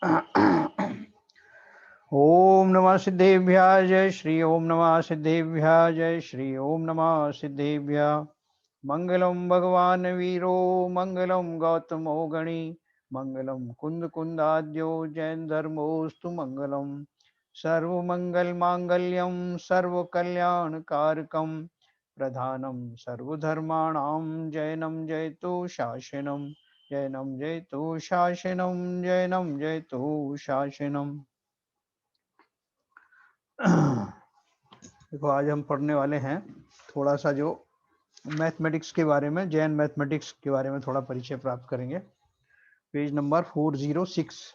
ओम नमः सिद्धेभ्यः जय श्री ओम नमः सिद्धेभ्यः जय श्री ओम नमः सिद्धेभ्यः। मंगलम भगवान वीरो मंगलम गौतमो गणी मंगलम कुंद कुंदाद्यो जैन धर्मोस्तु मंगलम सर्वमंगल मांगल्यम सर्व कल्याण कारकम प्रधानम सर्वधर्माणां जैनम जयतु शासनम जैनम जयतु शासनम जैनम जयतु शासनम। देखो आज हम पढ़ने वाले हैं थोड़ा सा जो मैथमेटिक्स के बारे में, जैन मैथमेटिक्स के बारे में थोड़ा परिचय प्राप्त करेंगे। Page number 406।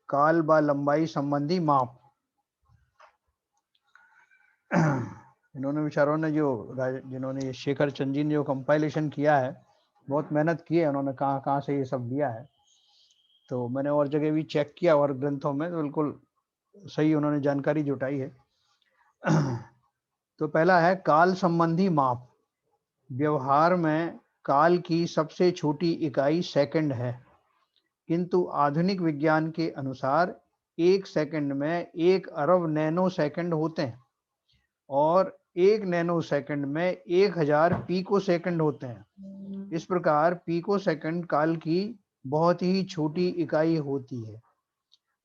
काल व लंबाई संबंधी माप। इन्होंने विचारों ने जिन्होंने ये शेखर चंद जी ने जो कंपाइलेशन किया है, बहुत मेहनत की है उन्होंने, कहाँ कहाँ से ये सब दिया है। तो मैंने और जगह भी चेक किया और ग्रंथों में, तो बिल्कुल सही उन्होंने जानकारी जुटाई है। तो पहला है काल संबंधी माप। व्यवहार में काल की सबसे छोटी इकाई सेकंड है, किंतु आधुनिक विज्ञान के अनुसार एक सेकंड में 1 अरब नैनो सेकंड होते हैं और 1 नैनो सेकंड में 1000 पीको सेकंड होते हैं। इस प्रकार पीको सेकंड काल की बहुत ही छोटी इकाई होती है,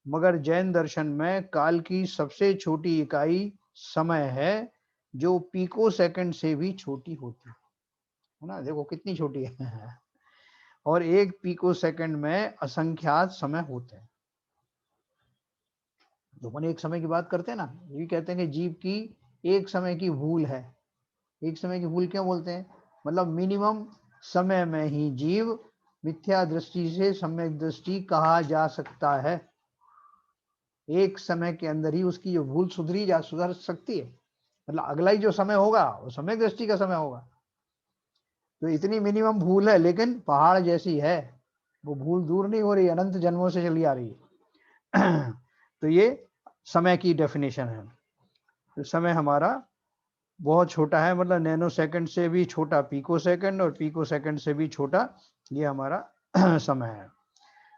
मगर जैन दर्शन में काल की सबसे छोटी इकाई समय है, जो पीको सेकंड से भी छोटी होती है ना। देखो कितनी छोटी है। और 1 पीको सेकंड में असंख्यात समय होते हैं। तो अपन एक समय की बात करते हैं ना, ये कहते हैं कि जीव की एक समय की भूल है। एक समय की भूल क्यों बोलते हैं? मतलब मिनिमम समय में ही जीव मिथ्या दृष्टि से सम्यक दृष्टि कहा जा सकता है। एक समय के अंदर ही उसकी जो भूल सुधर सकती है। मतलब अगला ही जो समय होगा वो सम्यक दृष्टि का समय होगा। तो इतनी मिनिमम भूल है, लेकिन पहाड़ जैसी है। वो भूल दूर नहीं हो रही, अनंत जन्मों से चली आ रही है। तो ये समय की डेफिनेशन है। तो समय हमारा बहुत छोटा है, मतलब नैनो सेकंड से भी छोटा पीको सेकंड और पीको सेकंड से भी छोटा ये हमारा समय है।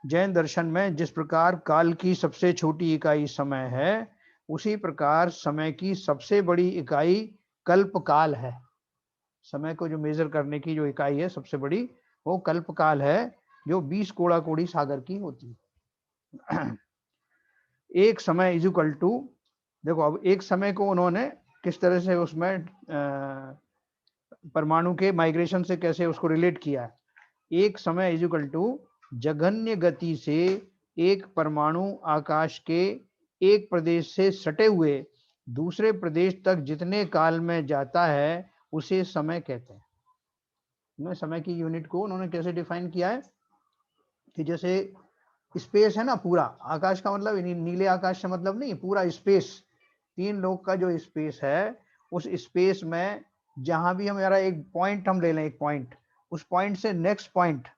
जैन दर्शन में जिस प्रकार काल की सबसे छोटी इकाई समय है, उसी प्रकार समय की सबसे बड़ी इकाई कल्प काल है। समय को जो मेजर करने की जो इकाई है सबसे बड़ी, वो कल्प काल है, जो 20 कोड़ा कोड़ी सागर की होती है। एक समय इज इक्वल टू, देखो अब एक समय को उन्होंने किस तरह से उसमें परमाणु के माइग्रेशन से कैसे उसको रिलेट किया है। एक समय इज इक्वल टू जघन्य गति से एक परमाणु आकाश के एक प्रदेश से सटे हुए दूसरे प्रदेश तक जितने काल में जाता है उसे समय कहते हैं। समय की यूनिट को उन्होंने कैसे डिफाइन किया है कि जैसे स्पेस है ना, पूरा आकाश का मतलब नीले आकाश से मतलब नहीं, पूरा स्पेस, 3 लोग का जो स्पेस है, उस स्पेस में जहां भी हम यार एक पॉइंट हम ले लें, एक पॉइंट, उस पॉइंट से नेक्स्ट पॉइंट,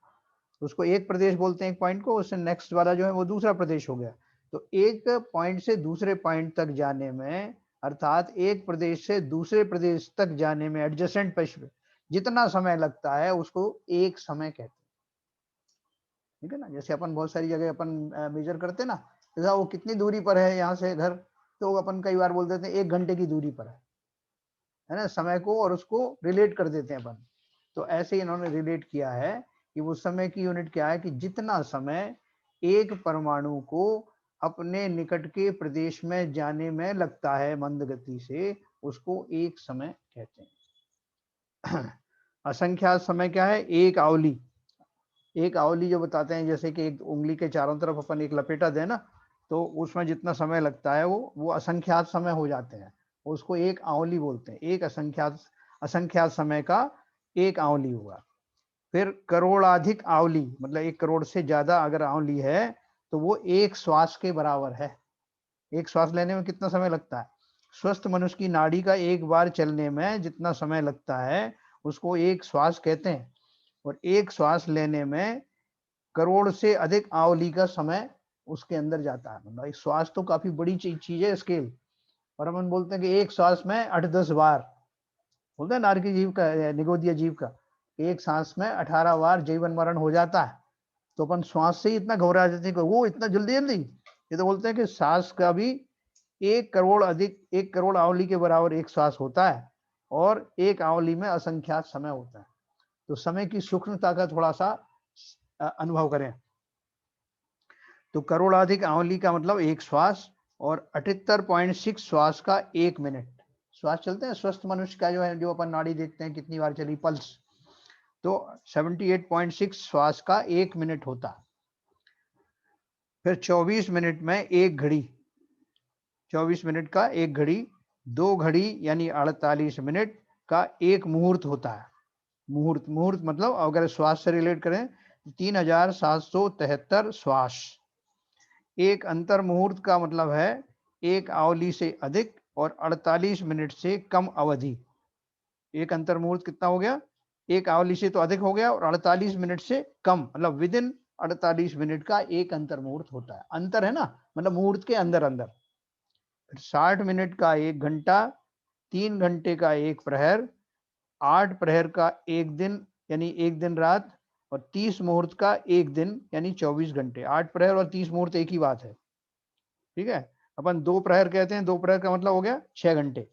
उसको एक प्रदेश बोलते हैं, एक पॉइंट को, उससे नेक्स्ट वाला जो है वो दूसरा प्रदेश हो गया। तो एक पॉइंट से दूसरे पॉइंट तक जाने में, अर्थात एक प्रदेश से दूसरे प्रदेश तक जाने में एडजेसेंट पे जितना समय लगता है उसको एक समय कहते हैं। ठीक है ना। जैसे अपन बहुत सारी जगह अपन मेजर करते हैं ना, जैसा वो कितनी दूरी पर है यहाँ से घर, तो अपन कई बार बोल देते हैं 1 घंटे की दूरी पर है ना, समय को, और उसको रिलेट कर देते हैं अपन। तो ऐसे ही इन्होंने रिलेट किया है कि वो समय की यूनिट क्या है, कि जितना समय एक परमाणु को अपने निकट के प्रदेश में जाने में लगता है मंद गति से, उसको एक समय कहते हैं। असंख्यात समय क्या है? एक आवली। एक आवली जो बताते हैं, जैसे कि एक उंगली के चारों तरफ अपन एक लपेटा दें ना, तो उसमें जितना समय लगता है वो असंख्यात समय हो जाते हैं। उसको एक आवली बोलते हैं। एक असंख्यात असंख्यात समय का एक आवली हुआ। फिर करोड़ाधिक आवली, मतलब 1 करोड़ से ज्यादा अगर आवली है तो वो एक श्वास के बराबर है। एक श्वास लेने में कितना समय लगता है? स्वस्थ मनुष्य की नाड़ी का एक बार चलने में जितना समय लगता है उसको एक श्वास कहते हैं। और एक श्वास लेने में करोड़ से अधिक आवली का समय उसके अंदर जाता है। मतलब एक श्वास तो काफी बड़ी चीज है, स्केल। और हम बोलते हैं कि एक श्वास में 8-10 बार, बोलते हैं नारकी जीव का, निगोदिया जीव का, एक सांस में 18 बार जीवन मरण हो जाता है। तो अपन श्वास से ही इतना घबरा जाते हैं कि वो इतना जल्दी जल्दी। ये तो बोलते हैं कि सांस का भी 1 करोड़ आवली के बराबर एक श्वास होता है, और एक आवली में असंख्यात समय होता है। तो समय की सूक्ष्मता का थोड़ा सा अनुभव करें। तो करोड़ाधिक आवली का मतलब एक श्वास, और 78.6 श्वास का 1 मिनट। श्वास चलते हैं स्वस्थ मनुष्य का जो है, जो अपन नाड़ी देखते हैं कितनी बार चली पल्स, तो 78.6 श्वास का 1 मिनट होता। फिर 24 मिनट में एक घड़ी, 24 मिनट का एक घड़ी, 2 घड़ी यानी 48 मिनट का एक मुहूर्त होता है। मुहूर्त मतलब अगर श्वास से रिलेट करें 3773 श्वास। एक अंतर मुहूर्त का मतलब है एक आवली से अधिक और 48 मिनट से कम अवधि। एक अंतर मुहूर्त कितना हो गया? एक आवली से तो अधिक हो गया, और 48 मिनट से कम, मतलब विद इन 48 मिनट का एक अंतर मुहूर्त होता है। अंतर है ना, मतलब मुहूर्त के अंदर अंदर। 60 मिनट का एक घंटा, 3 घंटे का एक प्रहर, 8 प्रहर का एक दिन यानी एक दिन रात, और 30 मुहूर्त का एक दिन यानी 24 घंटे। 8 प्रहर और 30 मुहूर्त एक ही बात है, ठीक है। अपन 2 प्रहर कहते हैं, 2 प्रहर का मतलब हो गया 6 घंटे।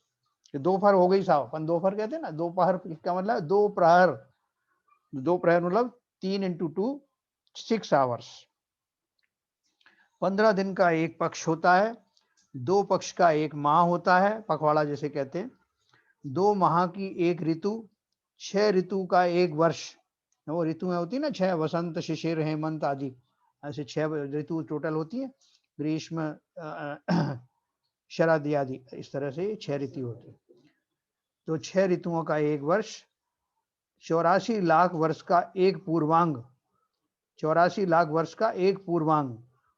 दोपहर हो गई साहब, अपन दोपहर कहते हैं ना, दोपहर का मतलब 2 प्रहर। 2 प्रहर मतलब 3 × 2 6 आवर्स। 15 दिन का एक पक्ष होता है, 2 पक्ष का एक माह होता है, पखवाड़ा जैसे कहते हैं। 2 माह की एक ऋतु, 6 ऋतु का एक वर्ष। वो ऋतुएं होती है ना 6, वसंत, शिशिर, हेमंत आदि, ऐसे 6 ऋतु टोटल होती है। ग्रीष्म, शरद आदि, इस तरह से 6 ऋतु होती है। तो 6 ऋतुओं का एक वर्ष, 84 लाख वर्ष का एक पूर्वांग, 84 लाख वर्ष का एक पूर्वांग,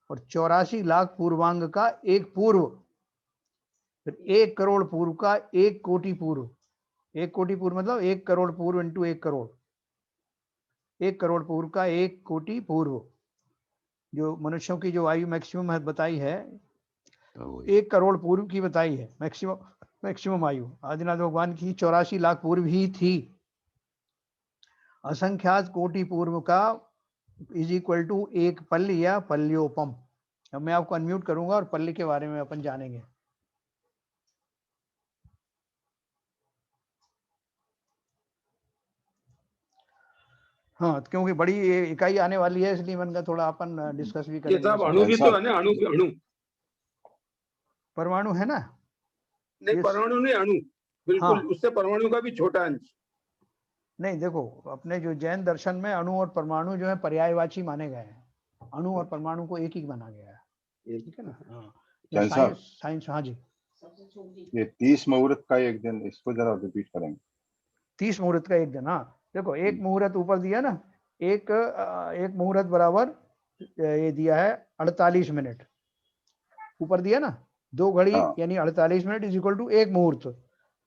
और 84 लाख पूर्वांग का एक पूर्व। फिर 1 करोड़ पूर्व का 1 कोटि पूर्व। 1 कोटि पूर्व मतलब 1 करोड़ पूर्व इंटू 1 करोड़। 1 करोड़ पूर्व का 1 कोटि पूर्व। जो मनुष्यों की जो आयु मैक्सिमम बताई है, 1 करोड़ पूर्व की बताई है मैक्सिमम आयु। आदिनाथ भगवान की 84 लाख पूर्व ही थी। असंख्यात कोटि पूर्व का इज इक्वल टू एक पल्ली या पल्लियोपम। अब मैं आपको अनम्यूट करूंगा और पल्ली के बारे में अपन जानेंगे। हाँ, क्योंकि बड़ी इकाई आने वाली है, इसलिए मैंने कहा थोड़ा अपन डिस्कस भी करेंगे। अणु भी तो है ना, अणु परमाणु है ना? नहीं, परमाणु नहीं, अणु बिल्कुल। हाँ। उससे परमाणु का भी छोटा अंश। नहीं, देखो अपने जो जैन दर्शन में अणु और परमाणु जो है पर्यायवाची माने गए हैं। अणु और परमाणु को एक ही माना गया है, ठीक है ना? हाँ, साइंस। हाँ जी। ये 30 मुहूर्त का एक दिन, इसको जरा रिपीट करेंगे। 30 मुहूर्त का एक दिन। हाँ, देखो एक मुहूर्त ऊपर दिया ना, एक मुहूर्त बराबर ये दिया है 48 मिनट, ऊपर दिया ना। 2 घड़ी यानी 48 मिनट इज इक्वल टू 1 मुहूर्त।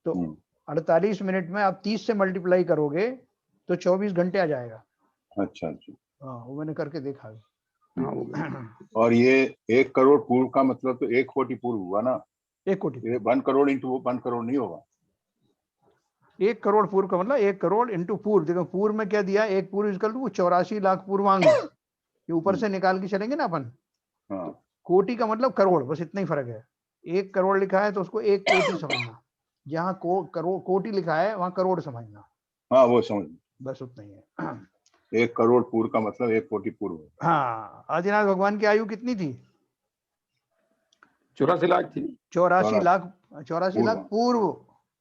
तो 48 मिनट में आप 30 से मल्टीप्लाई करोगे तो 24 घंटे आ जाएगा। अच्छा अच्छा। हाँ, वो मैंने करके देखा है। और ये 1 करोड़ पूर्व का मतलब तो 1 कोटि पूर्व हुआ ना? 1 कोटि। 1 करोड़ इंटू 1 करोड़ नहीं होगा? 1 करोड़ पूर्व का मतलब 1 करोड़ इंटू पूर्व। देखो पूर्व में क्या दिया, 1 पूर्व इक्वल टू 84 लाख पूर्वांग। ये ऊपर से निकाल के चलेंगे ना अपन। तो कोटि का मतलब करोड़, बस इतना ही फर्क है। 1 करोड़ लिखा है तो उसको 1 कोटि समझना, जहाँ कोटि लिखा है वहां करोड़ समझना। हाँ, वो समझ, बस उतना ही है। 1 करोड़ पूर्व का मतलब 1 कोटि पूर्व। हाँ, आदिनाथ भगवान की आयु कितनी थी? 84 लाख थी। 84 लाख पूर्व।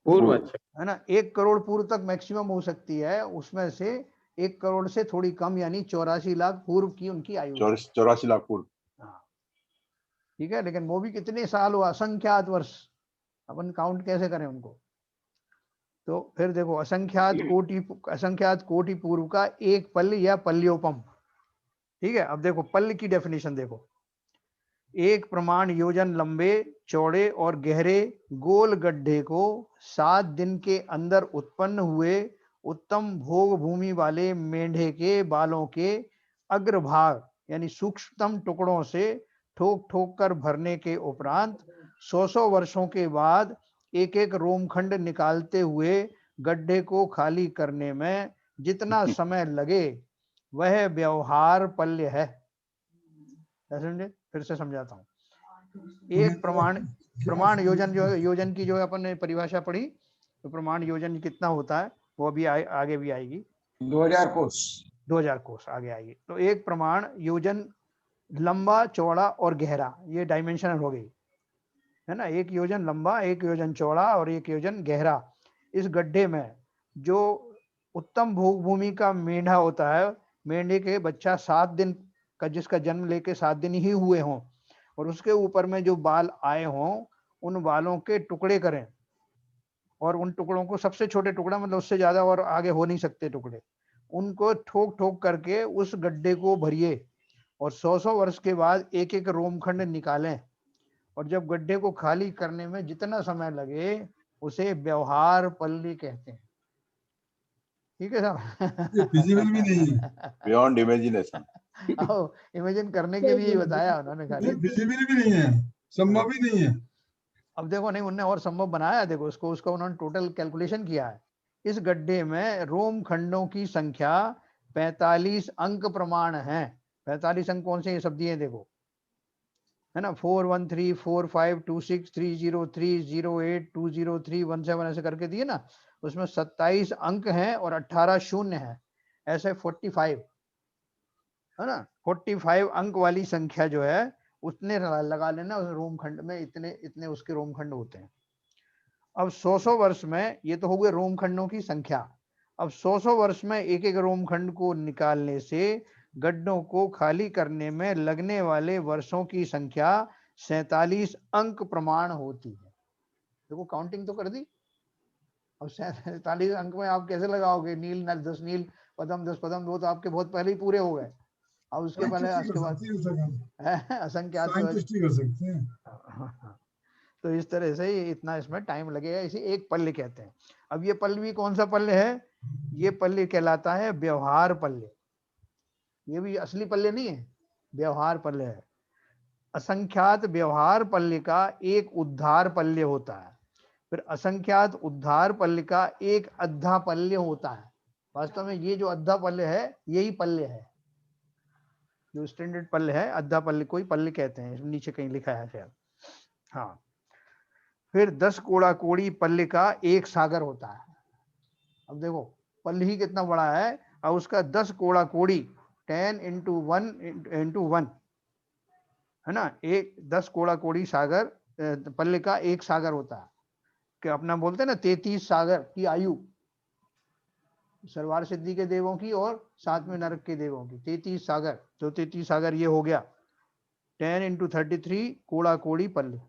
अच्छा, है ना? 1 करोड़ पूर्व तक मैक्सिमम हो सकती है, उसमें से 1 करोड़ से थोड़ी कम यानी 84 लाख पूर्व की उनकी आयु। 84 लाख पूर्व। हाँ, ठीक है। लेकिन वो भी कितने साल हुआ, असंख्यात वर्ष, अपन काउंट कैसे करें उनको? तो फिर देखो असंख्यात कोटि पूर्व का एक पल्ली या पल्लियोपम, ठीक है। अब देखो पल्ली की डेफिनेशन देखो। एक प्रमाण योजन लंबे, चौड़े और गहरे गोल गड्ढे को 7 दिन के अंदर उत्पन्न हुए उत्तम भोग भूमि वाले मेंढे के बालों के अग्रभाग यानी सूक्ष्मतम टुकड़ों से ठोक ठोक कर भरने के उपरांत 100 वर्षों के बाद एक एक रोमखंड निकालते हुए गड्ढे को खाली करने में जितना समय लगे वह व्यवहार पल्य है। समझे? फिर से समझाता हूँ। एक प्रमाण योजन, जो योजन की जो अपन ने परिभाषा पढ़ी, तो प्रमाण योजन कितना होता है वो अभी आगे भी आएगी। 2000 कोस। 2000 कोस आगे आएगी। तो एक प्रमाण योजन लंबा, चौड़ा और गहरा, ये डायमेंशनल हो गई है ना। एक योजन लंबा, एक योजन चौड़ा और एक योजन गहरा। इस गड्ढे में जो उत्तम भूमि का मेंढा होता है, मेंढे के बच्चा 7 दिन का, जिसका जन्म लेके 7 दिन ही हुए हों, और उसके ऊपर में जो बाल आए हों, उन बालों के टुकड़े करें, और उन टुकड़ों को, सबसे छोटे टुकड़ा मतलब उससे ज्यादा और आगे हो नहीं सकते टुकड़े, उनको ठोक ठोक करके उस गड्ढे को भरिए, और 100 वर्ष के बाद एक एक रोमखंड निकालें, और जब गड्ढे को खाली करने में जितना समय लगे उसे व्यवहार पल्ली कहते हैं। ठीक है साहब? ये फिजिबल भी नहीं है, बियॉन्ड इमेजिनेशन। इमेजिन करने के लिए बताया उन्होंने खाली, ये फिजिबल भी नहीं है, संभव भी नहीं है। अब देखो, नहीं उन्होंने और संभव बनाया, देखो उसको उन्होंने टोटल कैलकुलेशन किया है। इस गड्ढे में रोम खंडों की संख्या 45 अंक प्रमाण है। 45 अंक कौन से, ये सब दिए देखो, है ना। 413 45 26 303 08 203 17 ऐसे करके दिए ना। उसमें 27 अंक हैं और 18 शून्य है, ऐसे 45 है ना। 45 अंक वाली संख्या जो है उतने लगा लेना उस रोम खंड में, इतने इतने उसके रोम खंड होते हैं। अब 100 वर्ष में, ये तो हो गए रोम खंडों की संख्या। अब 100 वर्ष में एक एक रोम खंड को निकालने से गड्ढों को खाली करने में लगने वाले वर्षों की संख्या 47 अंक प्रमाण होती है। देखो काउंटिंग तो कर दी। अब 47 अंक में आप कैसे लगाओगे? नील 10 नील पदम 10 पदम, वो तो आपके बहुत पहले ही पूरे हो गए। अब उसके पहले, उसके बाद असंख्यात कर सकते हैं। तो इस तरह से इतना इसमें टाइम लगेगा, इसे एक पल्ले कहते हैं। अब ये पल्ले भी कौन सा पल्ले है? ये पल्ले कहलाता है व्यवहार पल्ले। ये भी असली पल्ले नहीं है, व्यवहार पल्ले है। असंख्यात व्यवहार पल्ले का एक उद्धार पल्ले होता है, फिर असंख्यात उद्धार पल्ले का एक अद्धा पल्ले होता है। वास्तव में ये जो अद्धा पल्ले है यही पल्ले है, जो स्टैंडर्ड पल्ले है। अद्धा पल्ले कोई पल्ले कहते हैं, नीचे कहीं लिखा है शायद। हाँ, फिर 10 कोड़ा कोड़ी पल्ले का एक सागर होता है। अब देखो पल्ले ही कितना बड़ा है, और उसका 10 कोड़ा कोड़ी 10 into 1 है ना। एक 10 कोड़ा कोड़ी सागर पल्ले का एक सागर होता है, कि अपना बोलते हैं ना 33 सागर की आयु, सरवार सिद्धि के देवों की और 7वें नरक के देवों की 33 सागर। तो 33 सागर ये हो गया 10 into 33 कोड़ा कोड़ी पल्ले।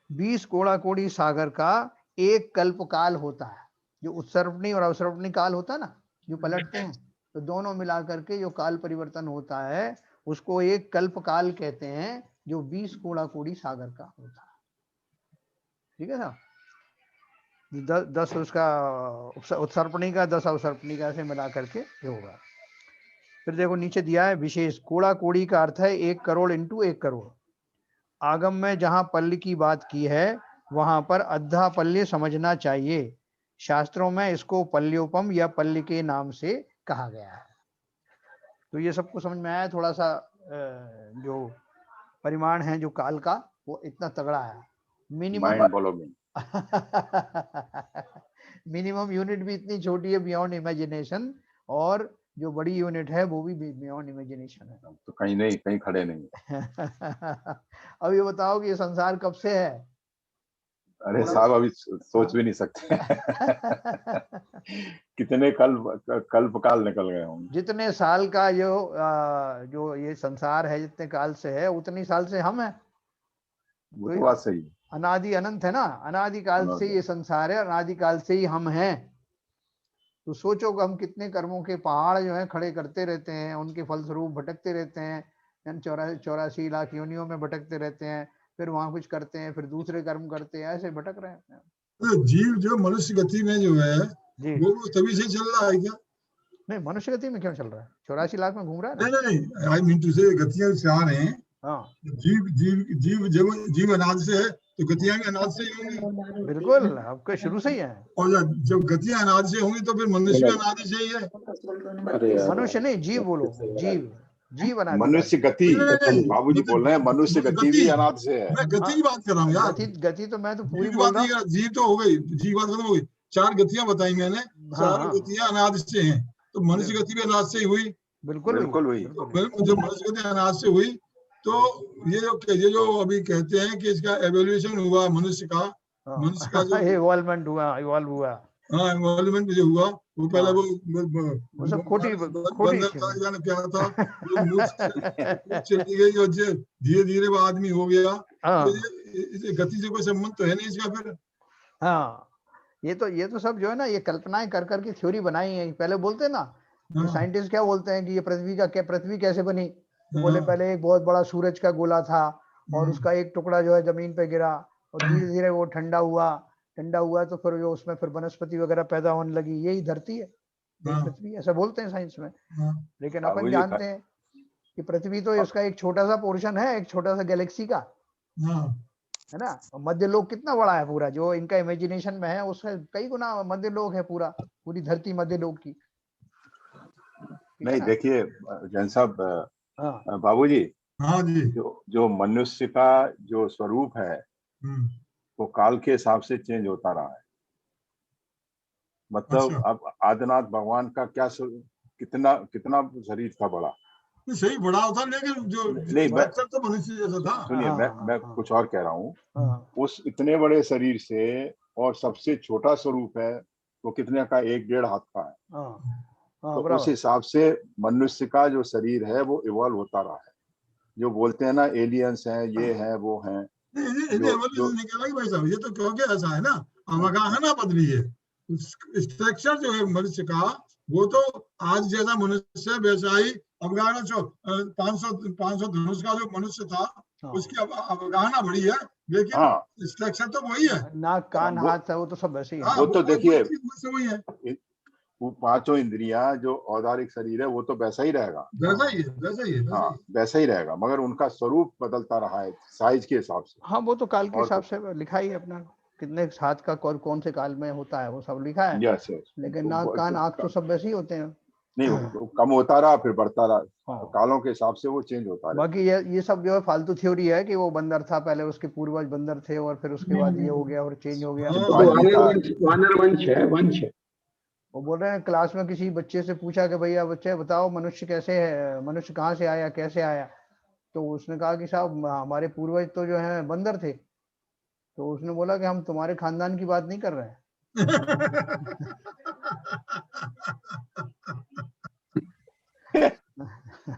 20 कोड़ा कोड़ी सागर का एक कल्पकाल होता है, जो उत्सर्पणी और अवसर्पणी काल होता है ना, जो पलटते हैं, तो दोनों मिला करके जो काल परिवर्तन होता है उसको एक कल्पकाल कहते हैं, जो 20 कोड़ा कोड़ी सागर का होता है। ठीक है ना। 10 उसका उत्सर्पणी का, 10 अवसर्पणी का, ऐसे मिला करके ये होगा। फिर देखो नीचे दिया है विशेष। कोड़ा कोड़ी का अर्थ है 1 करोड़ इंटू 1 करोड़। आगम में जहां पल्ले की बात की है वहां पर अद्धा पल्ले समझना चाहिए। शास्त्रों में इसको पल्योपम या पल्ले के नाम से कहा गया है। तो ये सबको समझ में आया। थोड़ा सा जो परिमाण है जो काल का, वो इतना तगड़ा है। मिनिमम मिनिमम यूनिट भी इतनी छोटी है, बियॉन्ड इमेजिनेशन, और जो बड़ी यूनिट है वो भी बियॉन्ड इमेजिनेशन है। तो कहीं नहीं, कहीं खड़े नहीं। अब ये बताओ कि ये संसार कब से है? अरे साहब अभी सोच भी नहीं सकते। कितने कल्प काल निकल गए होंगे। जितने साल का जो ये संसार है, जितने काल से है उतनी साल से हम हैं। वो तो बात सही है। अनादि अनंत है ना, अनादि काल से ये संसार है, अनादि काल से ही हम हैं। तो सोचो कि हम कितने कर्मों के पहाड़ जो है खड़े करते रहते हैं, उनके फलस्वरूप भटकते रहते हैं, 84 लाख योनियों में भटकते रहते हैं, फिर वहां कुछ करते हैं, फिर दूसरे कर्म करते हैं, ऐसे भटक रहे हैं। तो जीव जो मनुष्य गति में जो है वो तभी से चल रहा है क्या? नहीं, मनुष्य गति में क्यों चल रहा है? 84 लाख में घूम रहा है ना। नहीं, आई मीन टू से गतियां 4 हैं, हाँ जीव जीव जीव जीव जीव अनाज से है तो गतियां भी अनाज से ही होंगी। बिल्कुल, आपके शुरू से ही है। और जब गतियां अनाज से होंगी तो फिर मनुष्य भी अनाज से ही है। अरे यार मनुष्य नहीं, जीव बोलो, जीव, जीव अनादि का। मनुष्य गति, नहीं, बाबूजी बोल रहे हैं मनुष्य गति भी अनाथ से है। मैं गति की बात कर रहा हूँ यार। गति तो मैं तो जीव पूरी की बोल बात रहा नहीं हूँ। कर, जीव तो हो गई, जीव बात खत्म हो गई। 4 गतियां बताई मैंने, हाँ 4 हाँ, गतियां अनाज से हैं, तो मनुष्य गति भी अनाज से ही हुई। बिल्कुल भैया, बिल्कुल हुई। बिल्कुल। जब मनुष्य गति अनाज से हुई तो ये जो अभी कहते हैं कि इसका एवोल्यूशन हुआ मनुष्य का, मनुष्य का जो इवॉल्वमेंट हुआ, इवॉल्व हुआ, हाँ एनवायरमेंट जो हुआ वो पहले हाँ, वो सब खोटी बंदर था थी। या क्या था, वो मूर्ख चली गई और धीरे धीरे वो आदमी हो गया। हाँ तो ये गति से कोई संबंध तो है नहीं इसका फिर। हाँ, ये तो सब जो है ना, ये कल्पनाएं कर करके थ्योरी बनाई है। पहले बोलते हैं ना, हाँ साइंटिस्ट क्या बोलते हैं कि ये पृथ्वी कैसे बनी, तो हाँ बोले पहले एक बहुत बड़ा सूरज का गोला था और हाँ उसका एक टुकड़ा जो है जमीन पे गिरा और धीरे धीरे वो ठंडा हुआ तो फिर जो उसमें फिर वनस्पति वगैरह पैदा होने लगी, यही धरती है, यही हाँ पृथ्वी, ऐसा बोलते हैं साइंस में। हाँ लेकिन अपन बाबूजी जानते हैं कि पृथ्वी तो इसका एक छोटा सा पोर्शन है, एक छोटा सा गैलेक्सी का, हाँ है ना। मध्य लोक कितना बड़ा है पूरा, जो इनका इमेजिनेशन में है उससे कई गुना मध्य लोक है, पूरी धरती मध्य लोक की, ठीक है नहीं, ना। देखिए जैन साहब, हाँ बाबूजी, हाँ जी। जो मनुष्य का जो स्वरूप है हम्म, वो काल के हिसाब से चेंज होता रहा है। मतलब अच्छा, अब आदिनाथ भगवान का कितना कितना शरीर था बड़ा। तो सही बड़ा होता लेकिन जो नहीं, मैं स्ट्रक्चर तो मनुष्य जैसा था। सुनिए, हाँ मैं हाँ कुछ और कह रहा हूँ। हाँ उस इतने बड़े शरीर से और सबसे छोटा स्वरूप है वो कितने का, 1-1.5 हाथ का है। हाँ हाँ, तो उस बराबर। हिसाब से मनुष्य का जो शरीर है वो इवॉल्व होता रहा है। जो बोलते हैं ना एलियंस हैं, ये हैं, वो हैं, इन्हें जो जो एवोल्यूशन नहीं कहना कि भाई साहब, ये तो क्योंकि ऐसा है ना, हाँ अवगाहना बदली है। स्ट्रक्चर जो है मनुष्य का वो तो आज जैसा मनुष्य वैसा ही अवगाहना। 500 धनुष का जो मनुष्य था हाँ, उसकी अवगाहना बड़ी है, लेकिन हाँ, स्ट्रक्चर तो वही है। नाक कान वो हाथ है, वो तो सब वैसे ही है हाँ ना। वो तो देखिए, वही है, वो 5 इंद्रियां जो औदारिक शरीर है वो तो वैसा ही रहेगा। वैसा हाँ ही है, वैसा ही है, वैसा हाँ, ही है। वैसा ही रहेगा, मगर उनका स्वरूप बदलता रहा है साइज के हिसाब से। हाँ, वो तो काल के और हिसाब कुछ से लिखा ही है अपना, कितने हाथ का कौन से काल में होता है वो सब लिखा है। यस यस, लेकिन नाक कान आँख तो सब वैसे ही होते हैं। नहीं, वो कम होता रहा फिर बढ़ता रहा, हाँ, कालों के हिसाब से वो चेंज होता रहता बाकी ये सब जो है फालतू थ्योरी है कि वो बंदर था पहले, उसके पूर्वज बंदर थे और फिर उसके बाद ये हो गया और चेंज हो गया। हाँ वो तो चिंपांजी था। वानर वंश है, वंश है। वो बोल रहे हैं, क्लास में किसी बच्चे से पूछा कि भैया बच्चे बताओ मनुष्य कैसे है, मनुष्य कहाँ से आया, कैसे आया। तो उसने कहा कि साहब हमारे पूर्वज तो जो है बंदर थे। तो उसने बोला कि हम तुम्हारे खानदान की बात नहीं कर रहे हैं। है।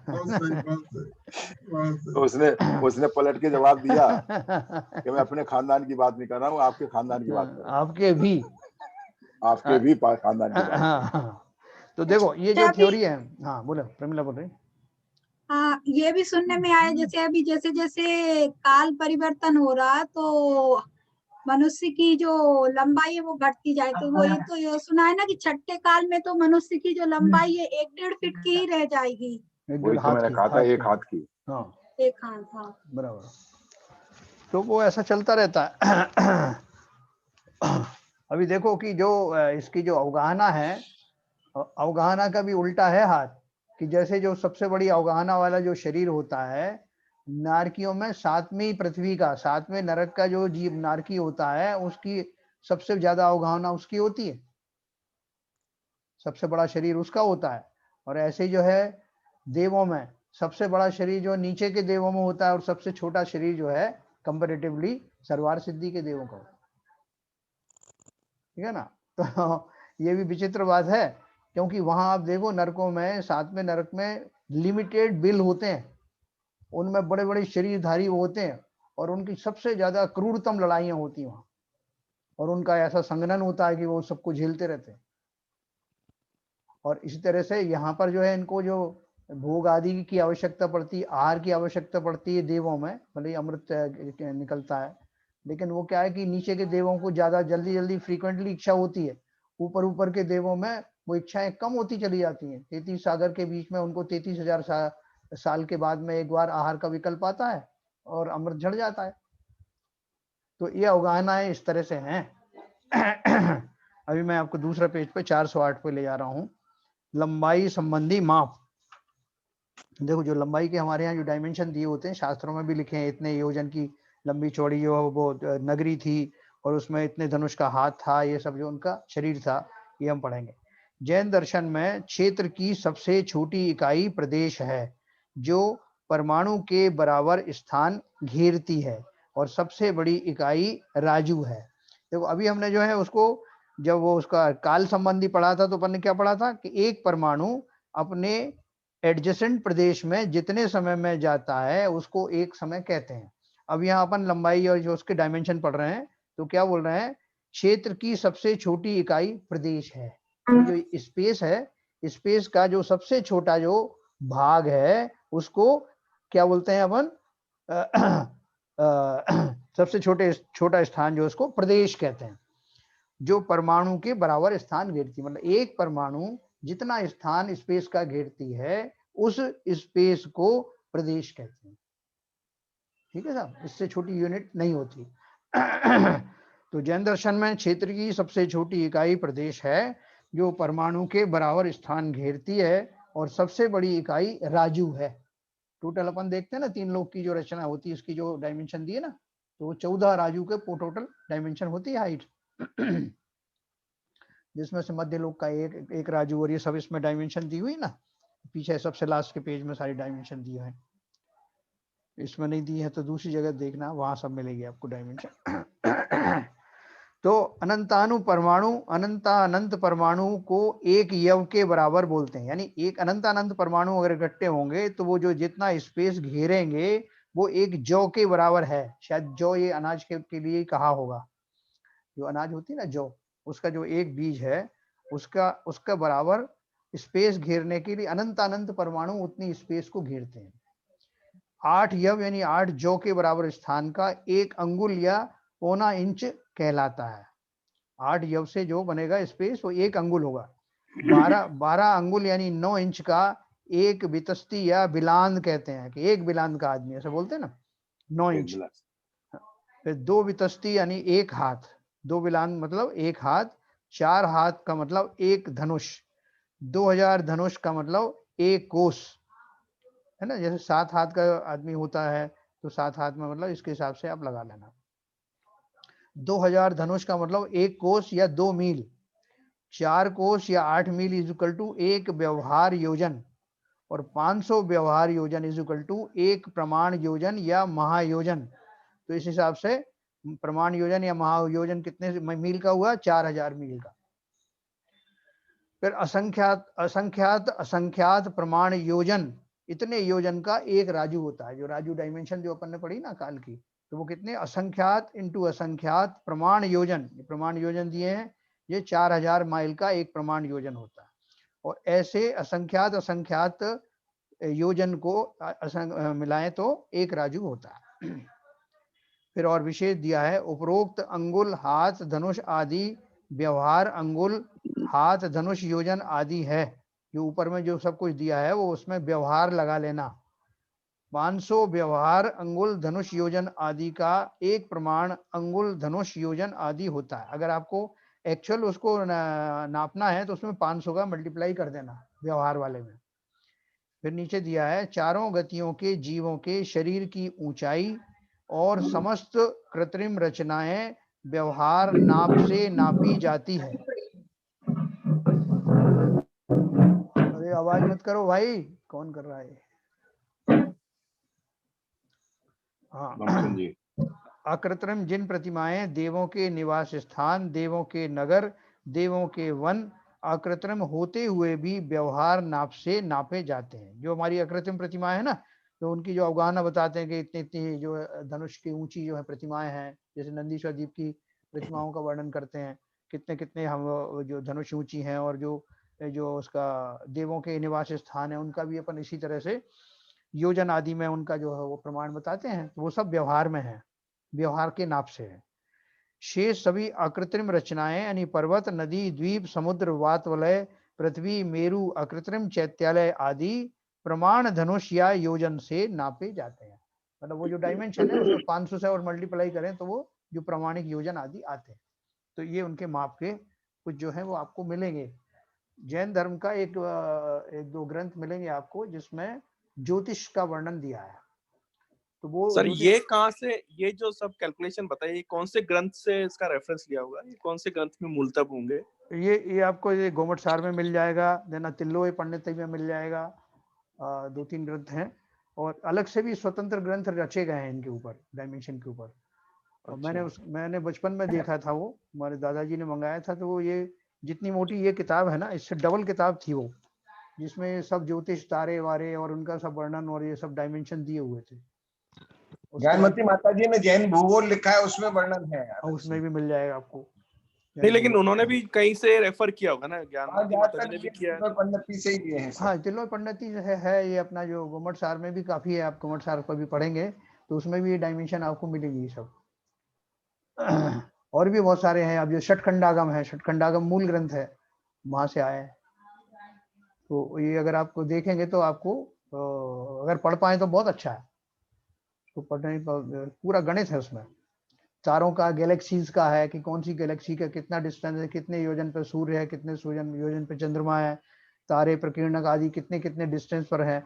बहुत सही, बहुत सही, बहुत तो सही। उसने उसने पलट के जवाब दिया कि मैं अपने खानदान की बात नहीं कर रहा हूँ, आपके खानदान की बात कर रहा आपके भी। हूँ, आपके भी खानदान की बात कर रहा हूँ। हाँ, तो देखो ये जो अच्छा, अभी थ्योरी है। हाँ बोलो, प्रमिला बोल रही। हाँ, ये भी सुनने में आया जैसे अभी जैसे जैसे काल परिवर्तन हो रहा तो मनुष्य की जो लंबाई है वो घटती जाए, तो वो ये सुना है ना कि छठे काल में तो मनुष्य की जो लंबाई है 1-1.5 फीट की ही रह जाएगी। एक वही डेढ़ तो हाथ मैंने की, कहा था, एक हाथ की। हाँ एक हाथ, हाँ। बराबर। तो वो ऐसा चलता रहता है। अभी देखो कि जो इसकी जो अवगाहना है, अवगाहना का भी उल्टा है हाथ, कि जैसे जो सबसे बड़ी अवगाहना वाला जो शरीर होता है नारकियों में, 7वीं पृथ्वी का 7वें नरक का जो जीव नारकी होता है उसकी सबसे ज्यादा अवगाहना उसकी होती है, सबसे बड़ा शरीर उसका होता है। और ऐसे जो है देवों में सबसे बड़ा शरीर जो नीचे के देवों में होता है और सबसे छोटा शरीर जो है कंपैरेटिवली सरवार सिद्धि के देवों का, ठीक है ना। तो ये भी विचित्र बात है, क्योंकि वहां आप देखो नरकों में, 7वें नरक में लिमिटेड बिल होते हैं, उनमें बड़े बड़े शरीरधारी होते हैं और उनकी सबसे ज्यादा क्रूरतम लड़ाइयां होती हैं वहां, और उनका ऐसा संघनन होता है कि वो सबको झेलते रहते हैं। और इसी तरह से यहाँ पर जो है इनको जो भोग आदि की आवश्यकता पड़ती है, आहार की आवश्यकता पड़ती है देवों में, भले अमृत निकलता है, लेकिन वो क्या है कि नीचे के देवों को ज्यादा जल्दी जल्दी फ्रीक्वेंटली इच्छा होती है, ऊपर ऊपर के देवों में वो इच्छाएं कम होती चली जाती हैं। 33 सागर के बीच में उनको 33,000 साल के बाद में एक बार आहार का विकल्प आता है और अमृत झड़ जाता है। तो ये अवगाहनाएं इस तरह से हैं। अभी मैं आपको दूसरा पेज पे 408 पे ले जा रहा हूँ। लंबाई संबंधी माप। देखो जो लंबाई के हमारे यहाँ जो डायमेंशन दिए होते हैं, शास्त्रों में भी लिखे हैं, इतने योजन की लंबी चौड़ी जो वो नगरी थी और उसमें इतने धनुष का हाथ था, ये सब जो उनका शरीर था, ये हम पढ़ेंगे। जैन दर्शन में क्षेत्र की सबसे छोटी इकाई प्रदेश है, जो परमाणु के बराबर स्थान घेरती है, और सबसे बड़ी इकाई राजू है। देखो अभी हमने जो है उसको, जब वो उसका काल संबंधी पढ़ा था तो अपन ने क्या पढ़ा था कि एक परमाणु अपने एडजेसेंट प्रदेश में जितने समय में जाता है उसको एक समय कहते हैं। अब यहाँ अपन लंबाई और जो उसके डायमेंशन पढ़ रहे हैं, तो क्या बोल रहे हैं, क्षेत्र की सबसे छोटी इकाई प्रदेश है। जो स्पेस है, स्पेस का जो सबसे छोटा जो भाग है उसको क्या बोलते हैं अपन, सबसे छोटा स्थान जो उसको प्रदेश कहते हैं, जो परमाणु के बराबर स्थान घेरती है। मतलब एक परमाणु जितना स्थान स्पेस का घेरती है उस स्पेस को प्रदेश कहते हैं। ठीक है साहब, इससे छोटी यूनिट नहीं होती। तो जैन दर्शन में क्षेत्र की सबसे छोटी इकाई प्रदेश है, जो परमाणु के बराबर स्थान घेरती है, और सबसे बड़ी इकाई राजू है। टोटल अपन देखते हैं ना 3 लोग की जो रचना होती है, इसकी जो डायमेंशन दी है ना, तो 14 राजू के टोटल डायमेंशन होती है हाइट। जिसमें से मध्य लोक का एक राजू, और ये सब इसमें डायमेंशन दी हुई ना, पीछे सबसे लास्ट के पेज में सारी डायमेंशन दी है। इसमें नहीं दी है तो दूसरी जगह देखना, वहां सब मिलेगी आपको डायमेंशन। तो अनंतानु परमाणु, अनंत परमाणु को एक यव के बराबर बोलते हैं। यानी एक अनंत परमाणु अगर इकट्ठे होंगे तो वो जो जितना स्पेस घेरेंगे वो एक जौ के बराबर है। शायद जौ ये अनाज के लिए कहा होगा, जो अनाज होती है ना जौ, उसका जो एक बीज है उसका बराबर स्पेस घेरने के लिए अनंत परमाणु उतनी स्पेस को घेरते हैं। 8 यव यानी 8 जौ के बराबर स्थान का 1 अंगुल या पौना इंच कहलाता है। 8 यव से जो बनेगा स्पेस वो 1 अंगुल होगा। 12 अंगुल यानी 9 इंच का 1 बितस्ती या बिलांद कहते हैं, कि 1 बिलांद का आदमी, ऐसा बोलते हैं ना, 9 इंच। फिर 2 बितस्ती यानी 1 हाथ, 2 बिलांद मतलब 1 हाथ। 4 हाथ का मतलब 1 धनुष। 2000 धनुष का मतलब 1 कोस, है ना। जैसे 7 हाथ का आदमी होता है तो 7 हाथ में मतलब इसके हिसाब से आप लगा लेना। 2000 धनुष का मतलब 1 कोस या 2 मील। 4 कोस या 8 मील इज इक्वल टू 1 व्यवहार योजन, और 500 व्यवहार योजन इज इक्वल टू 1 प्रमाण योजन या महायोजन। तो इस हिसाब से प्रमाण योजन या महायोजन कितने मील का हुआ, 4000 मील का। फिर असंख्यात प्रमाण योजन, इतने योजन का 1 राजू होता है। जो राजू डायमेंशन जो अपन ने पढ़ी ना काल की, तो वो कितने, असंख्यात इंटू असंख्यात प्रमाण योजन, प्रमाण योजन दिए हैं, ये 4000 माइल का 1 प्रमाण योजन होता है। और ऐसे असंख्यात योजन को मिलाएं तो 1 राजू होता है। फिर और विशेष दिया है, उपरोक्त अंगुल, हाथ, धनुष आदि व्यवहार अंगुल, हाथ, धनुष, योजन आदि है। जो ऊपर में जो सब कुछ दिया है वो उसमें व्यवहार लगा लेना। 500 व्यवहार अंगुल, धनुष, योजन आदि का 1 प्रमाण अंगुल, धनुष, योजन आदि होता है। अगर आपको एक्चुअल उसको नापना है तो उसमें 500 का मल्टीप्लाई कर देना व्यवहार वाले में। फिर नीचे दिया है, चारों गतियों के जीवों के शरीर की ऊंचाई और समस्त कृत्रिम रचनाएं व्यवहार नाप से नापी जाती है। अरे आवाज मत करो भाई, कौन कर रहा है? हाँ, अकृत्रिम जिन प्रतिमाएं देवों के निवास स्थान, देवों के नगर, देवों के वन अकृत्रिम होते हुए भी व्यवहार नाप से नापे जाते हैं। जो हमारी अकृत्रिम प्रतिमाएं है ना, तो उनकी जो अवगाहना बताते हैं कि इतनी इतनी जो धनुष की ऊंची जो है प्रतिमाएं हैं, जैसे नंदीश्वर द्वीप की प्रतिमाओं का वर्णन करते हैं, कितने कितने हम जो धनुष ऊंची हैं, और जो उसका देवों के निवास स्थान है उनका भी अपन इसी तरह से योजन आदि में उनका जो है वो प्रमाण बताते हैं। तो वो सब व्यवहार में है, व्यवहार के नाप से है। शेष सभी अकृत्रिम रचनाएं यानी पर्वत, नदी, द्वीप, समुद्र, वातवलय, पृथ्वी, मेरु, अकृत्रिम चैत्यालय आदि प्रमाण धनुष या योजन से नापे जाते हैं। मतलब वो जो डायमेंशन है उसमें 500 से और मल्टीप्लाई करें तो वो जो प्रमाणिक योजन आदि आते हैं। तो ये उनके माप के कुछ जो है वो आपको मिलेंगे। जैन धर्म का एक दो ग्रंथ मिलेंगे आपको जिसमें ज्योतिष का वर्णन दिया है। तो वो सर ये कहाँ से, ये जो सब कैलकुलेशन बताइए, कौन से ग्रंथ से इसका रेफरेंस लिया हुआ है, ये कौन से ग्रंथ में मूलतः होंगे? ये आपको ये गोमट सार में मिल जाएगा, देना तिल्लोय पंडित में मिल जाएगा। 2-3 ग्रंथ हैं और अलग से भी स्वतंत्र ग्रंथ रचे गए हैं इनके ऊपर, डायमेंशन के ऊपर। और मैंने बचपन में देखा था, वो हमारे दादाजी ने मंगाया था। तो वो ये जितनी मोटी ये किताब है ना, इससे डबल किताब थी वो, जिसमें सब ज्योतिष तारे वारे और उनका सब वर्णन और ये सब डायमेंशन दिए हुए थे। ज्ञानमती माता जी ने जैन भूगोल लिखा है, उसमें वर्णन है, उसमें भी मिल जाएगा आपको। नहीं, लेकिन उन्होंने भी कहीं से रेफर किया होगा ना, ज्ञानमती माता जी ने भी किया है। पंडित से ही दिए हैं। हाँ, तिल्लोय पंडित है ये अपना जो गोमट सार में भी काफी है। आप गोमट सार पर भी पढ़ेंगे तो उसमें भी डायमेंशन आपको मिलेगी सब। और भी बहुत सारे हैं। अब जो षटखंडागम है, षटखंडागम मूल ग्रंथ है, वहां से आए। तो ये अगर आपको देखेंगे तो आपको अगर पढ़ पाए तो बहुत अच्छा है। तो पढ़ने का पूरा गणित है उसमें, तारों का, गैलेक्सीज का है कि कौन सी गैलेक्सी का कितना डिस्टेंस है, कितने योजन पे सूर्य है, कितने योजन पे चंद्रमा है, तारे प्रकीर्णक आदि कितने कितने डिस्टेंस पर है।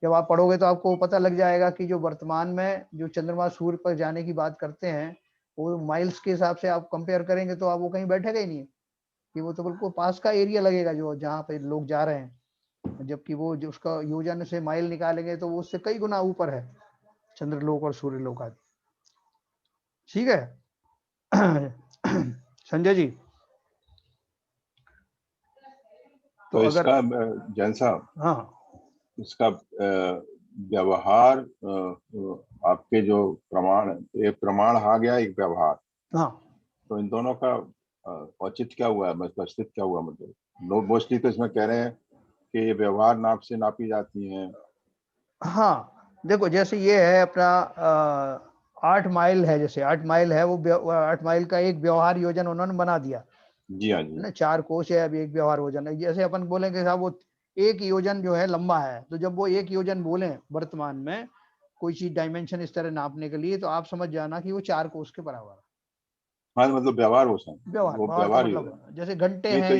जब आप पढ़ोगे तो आपको पता लग जाएगा कि जो वर्तमान में जो चंद्रमा सूर्य पर जाने की बात करते हैं वो माइल्स के हिसाब से आप कंपेयर करेंगे तो आप वो कहीं बैठेगा ही नहीं, कि वो तो बिल्कुल पास का एरिया लगेगा जो जहाँ पे लोग जा रहे हैं। जबकि वो जो उसका योजन से माइल निकालेंगे तो वो उससे कई गुना ऊपर है, चंद्रलोक और सूर्यलोक आदि। ठीक है संजय जी। तो इसका जैन साहब, हाँ, इसका व्यवहार आपके जो प्रमाण, एक प्रमाण आ गया, एक व्यवहार, हाँ, तो इन दोनों का औचित्य क्या हुआ है, मतलब अस्तित्व क्या हुआ? मतलब लोग मोस्टली तो इसमें कह रहे हैं कि ये व्यवहार नाप से नापी जाती हैं। हाँ, देखो जैसे ये है अपना 8 माइल है, जैसे 8 माइल है, वो 8 माइल का एक व्यवहार योजन उन्होंने बना दिया। जी हाँ जी, ना 4 कोश है, अभी एक व्यवहार योजन है। जैसे अपन बोलेंगे साहब वो 1 योजन जो है लंबा है, तो जब वो 1 योजन बोले वर्तमान में कोई चीज डायमेंशन इस तरह नापने के लिए, तो आप समझ जाना कि वो 4 कोश के बराबर है। हाँ, मतलब व्यवहार वो व्यवहार मतलब जैसे घंटे हैं। तो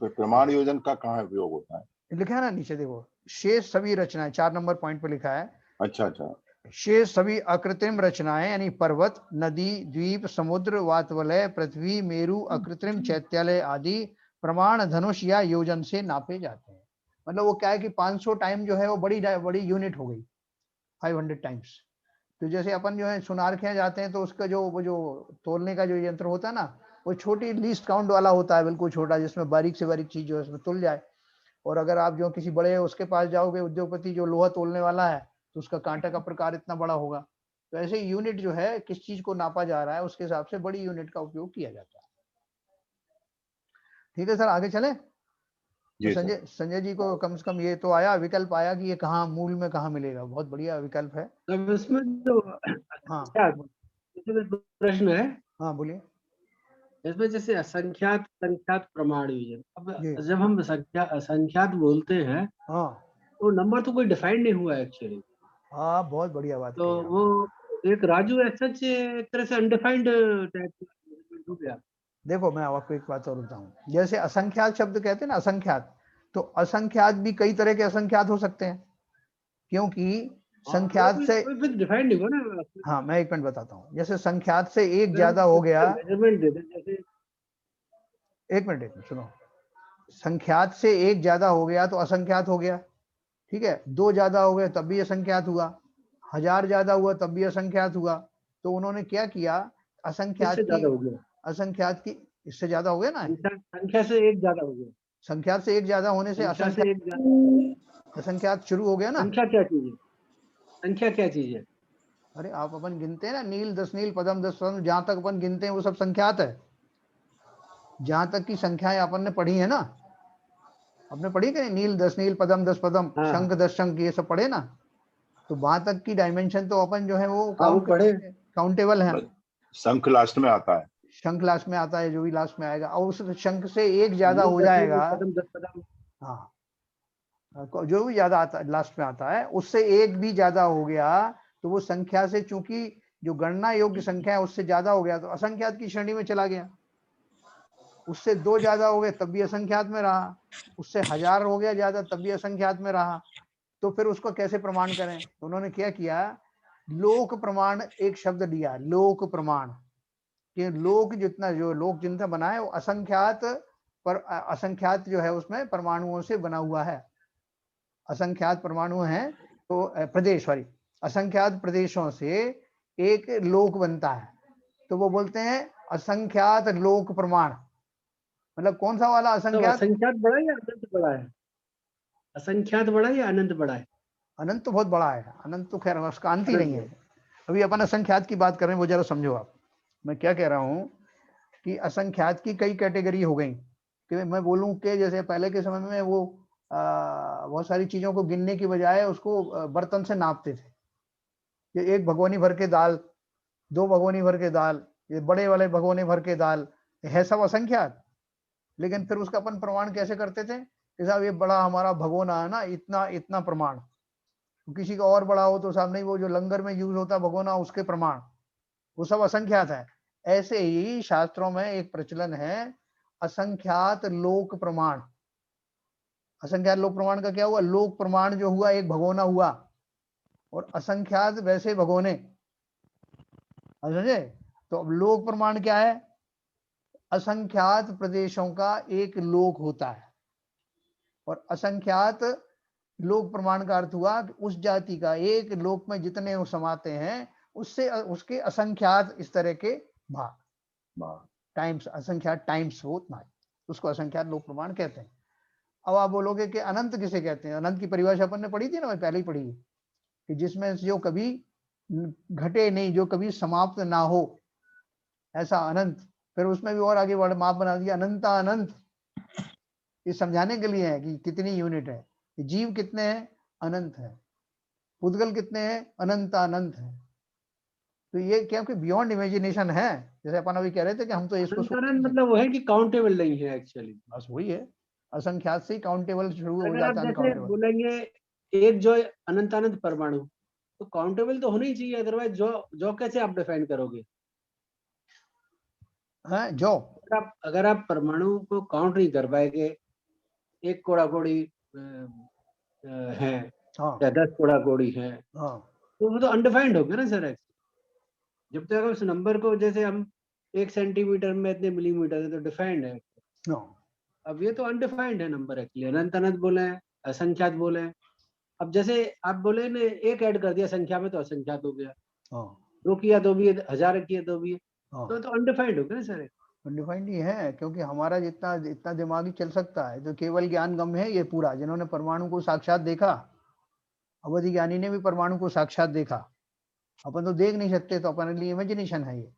ये प्रमाण योजन का कहाँ उपयोग होता है? लिखा है ना नीचे, देखो, शेष सभी रचनाएं, 4 नंबर पॉइंट पे लिखा है। अच्छा, शेष सभी अकृत्रिम रचनाएं यानी पर्वत, नदी, द्वीप, समुद्र, वातवलय, पृथ्वी, मेरु, अकृत्रिम चैत्यालय आदि प्रमाण धनुष या योजन से नापे जाते हैं। मतलब वो क्या है कि 500 टाइम जो है वो बड़ी यूनिट हो गई, 500 टाइम्स। तो जैसे अपन जो है सुनार के जाते हैं तो उसका वो जो तोलने का जो यंत्र होता है ना, वो छोटी लीस्ट काउंट वाला होता है, बिल्कुल छोटा, जिसमें बारीक से बारीक चीज जो है उसमें तुल जाए। और अगर आप जो किसी बड़े उसके पास जाओगे, उद्योगपति जो लोहा तोलने वाला है, तो उसका कांटे का प्रकार इतना बड़ा होगा। तो ऐसे यूनिट जो है किस चीज को नापा जा रहा है उसके हिसाब से बड़ी यूनिट का उपयोग किया जाता है। ठीक है सर, आगे चले। तो संजय जी को कम से कम ये तो आया, विकल्प आया कि ये कहाँ मूल में कहाँ मिलेगा। बहुत बढ़िया विकल्प है। तब इसमें जो प्रश्न है, हाँ बोलिए। इसमें जैसे असंख्यात संख्यात प्रमाण योजन, अब जब हम असंख्यात बोलते हैं, हाँ, तो नंबर तो कोई डिफाइंड नहीं हुआ एक्चुअली। हाँ, बहुत बढ़िया बात। तो वो एक राजू ऐसा एक तरह से अनडिफाइंड टाइप हो गया। देखो मैं आपको एक बात और बताऊं, जैसे असंख्यात शब्द कहते हैं ना, असंख्यात, तो असंख्यात भी कई तरह के असंख्यात हो सकते हैं, क्योंकि संख्यात से डिफाइंड नहीं हुआ ना। हाँ, मैं एक मिनट बताता हूँ। जैसे संख्यात से एक ज्यादा हो गया, एक मिनट सुनो, संख्यात से एक ज्यादा हो गया तो असंख्यात हो गया, ठीक है। 2 ज्यादा हो गए तब भी असंख्यात हुआ, 1000 ज्यादा हुआ तब भी असंख्यात हुआ। तो उन्होंने क्या किया, असंख्यात की इससे ज्यादा हो गया ना, संख्या से एक ज्यादा हो गया, संख्यात से एक ज्यादा होने से असंख्यात शुरू हो गया ना। संख्या क्या चीज है? संख्या क्या चीज है? अरे आप अपन गिनते हैं ना, नील 10 नील, पदम 10 पदम, जहां तक अपन गिनते हैं वो सब संख्यात है। जहां तक की संख्याएं अपन ने पढ़ी है ना, आपने पढ़ी कि नील 10 नील, पदम 10 पदम, शंख 10 शंख, ये सब पढ़े ना। तो वहां तक की डायमेंशन तो अपन जो है वो काउंटेबल है। शंख लास्ट में आता है, शंख लास्ट में आता है, जो भी लास्ट में आएगा, और उस शंख से एक ज्यादा हो जाएगा। हाँ, जो भी ज्यादा आता लास्ट में आता है उससे एक भी ज्यादा हो गया तो वो संख्या से, चूंकि जो गणना योग्य संख्या है उससे ज्यादा हो गया तो असंख्यात की श्रेणी में चला गया। उससे 2 ज्यादा हो गए तब भी असंख्यात में रहा, उससे 1000 हो गया ज्यादा तब भी असंख्यात में रहा। तो फिर उसको कैसे प्रमाण करें? तो उन्होंने क्या किया, लोक प्रमाण एक शब्द दिया, लोक प्रमाण, कि लोक जितना, जो लोक जितना बना है वो असंख्यात पर असंख्यात जो है उसमें परमाणुओं से बना हुआ है। असंख्यात परमाणु हैं तो प्रदेश, सॉरी, असंख्यात प्रदेशों से एक लोक बनता है, तो वो बोलते हैं असंख्यात लोक प्रमाण। मतलब कौन सा वाला असंख्यात? असंख्यात बड़ा या अनंत बड़ा है? असंख्यात बड़ा या अनंत बड़ा है? अनंत तो बहुत बड़ा है, अनंत तो खैर उसका अंत ही नहीं है। अभी अपन असंख्यात की बात कर रहे हैं, वो जरा समझो आप। मैं क्या कह रहा हूँ कि असंख्यात की कई कैटेगरी हो गई। कि मैं बोलूं कि जैसे पहले के समय में वो बहुत सारी चीजों को गिनने की बजाय उसको बर्तन से नापते थे, कि 1 भगोनी भर के दाल, 2 भगोनी भर के दाल, ये बड़े वाले भगोने भर के दाल, है सब असंख्यात। लेकिन फिर उसका अपन प्रमाण कैसे करते थे कि साहब ये बड़ा हमारा भगोना है ना, इतना इतना प्रमाण। किसी का और बड़ा हो तो साहब नहीं, वो जो लंगर में यूज होता भगोना उसके प्रमाण, वो सब असंख्यात है। ऐसे ही शास्त्रों में एक प्रचलन है असंख्यात लोक प्रमाण। असंख्यात लोक प्रमाण का क्या हुआ? लोक प्रमाण जो हुआ एक भगोना हुआ, और असंख्यात वैसे भगोने, समझे? तो अब लोक प्रमाण क्या है? असंख्यात प्रदेशों का एक लोक होता है, और असंख्यात लोक प्रमाण का अर्थ हुआ कि उस जाति का एक लोक में जितने वो समाते हैं उससे उसके असंख्यात इस तरह के भाग टाइम्स, असंख्यात टाइम्स हो उतना, उसको असंख्यात लोक प्रमाण कहते हैं। अब आप बोलोगे कि अनंत किसे कहते हैं? अनंत की परिभाषा अपन ने पढ़ी थी ना, मैं पहले ही पढ़ी है, कि जिसमें जो कभी घटे नहीं, जो कभी समाप्त ना हो, ऐसा अनंत। फिर उसमें भी और आगे वर्ड माप बना दिया अनंता अनंत, ये समझाने के लिए है कि कितनी यूनिट है। जीव कितने हैं? अनंत है। पुद्गल कितने हैं? अनंत अनंत है। तो ये क्या कि बियॉन्ड इमेजिनेशन है। जैसे अपन अभी कह रहे थे कि हम तो इसको अनंत मतलब वो है कि काउंटेबल नहीं है एक्चुअली, बस वही है, असंख्यात से काउंटेबल शुरू हो अगर आप जाता है जैसे अनकाउंटेबल। बोलेंगे एक जो अनंत अनंत परमाणु, तो काउंटेबल तो होना ही चाहिए, अदरवाइज जो कैसे आप डिफाइन करोगे? हाँ, जो अगर आप परमाणु को काउंट नहीं कर पाएंगे, एक कोड़ा कोड़ी है या 10 कोड़ा कोड़ी है, तो वो तो अनडिफाइंड हो गया ना सर। जब तक उस नंबर को, जैसे हम 1 सेंटीमीटर में इतने मिलीमीटर है तो डिफाइंड है। अब ये तो अनडिफाइंड है नंबर एक्चुअली। अनंत अनंत बोले हैं, असंख्यात बोले हैं। अब जैसे आप बोले ने एक ऐड कर दिया संख्या में तो असंख्यात हो गया, 2 किया तो भी है, 1000 किया तो भी है, तो अनडिफाइंड हो गया सर। अनडिफाइंड ही है, क्योंकि हमारा जितना इतना दिमाग ही चल सकता है, जो केवल ज्ञान गम है ये पूरा। जिन्होंने परमाणु को साक्षात देखा, अवधि ज्ञानी ने भी परमाणु को साक्षात देखा, अपन तो देख नहीं सकते, तो अपने लिए इमेजिनेशन है ये।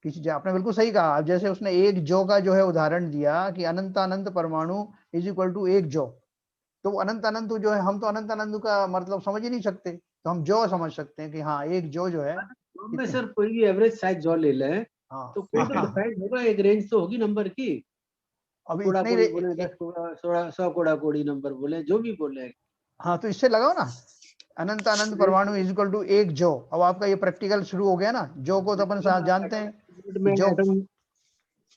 किसी, आपने बिल्कुल सही कहा। अब जैसे उसने एक जो का जो है उदाहरण दिया कि अनंत अनंत परमाणु इज इक्वल टू एक जो, तो अनंत अनंत जो है, हम तो अनंत अनंत का मतलब समझ ही नहीं सकते, तो हम जो समझ सकते हैं कि हाँ एक जो है में सर कोई भी एवरेज साइज जो ले लें, तो कोई तो डिफाइंड होगा, एक रेंज तो होगी नंबर की। अब कोड़ा इतने कोड़ी बोले, 10 कोड़ा 100 कोड़ा कोड़ी नंबर बोले, जो भी बोले। हाँ, तो इससे लगाओ ना, अनंत अनंत परमाणु इज इक्वल टू एक जो। अब आपका ये प्रैक्टिकल शुरू हो गया ना। जो को तो अपन जानते हैं,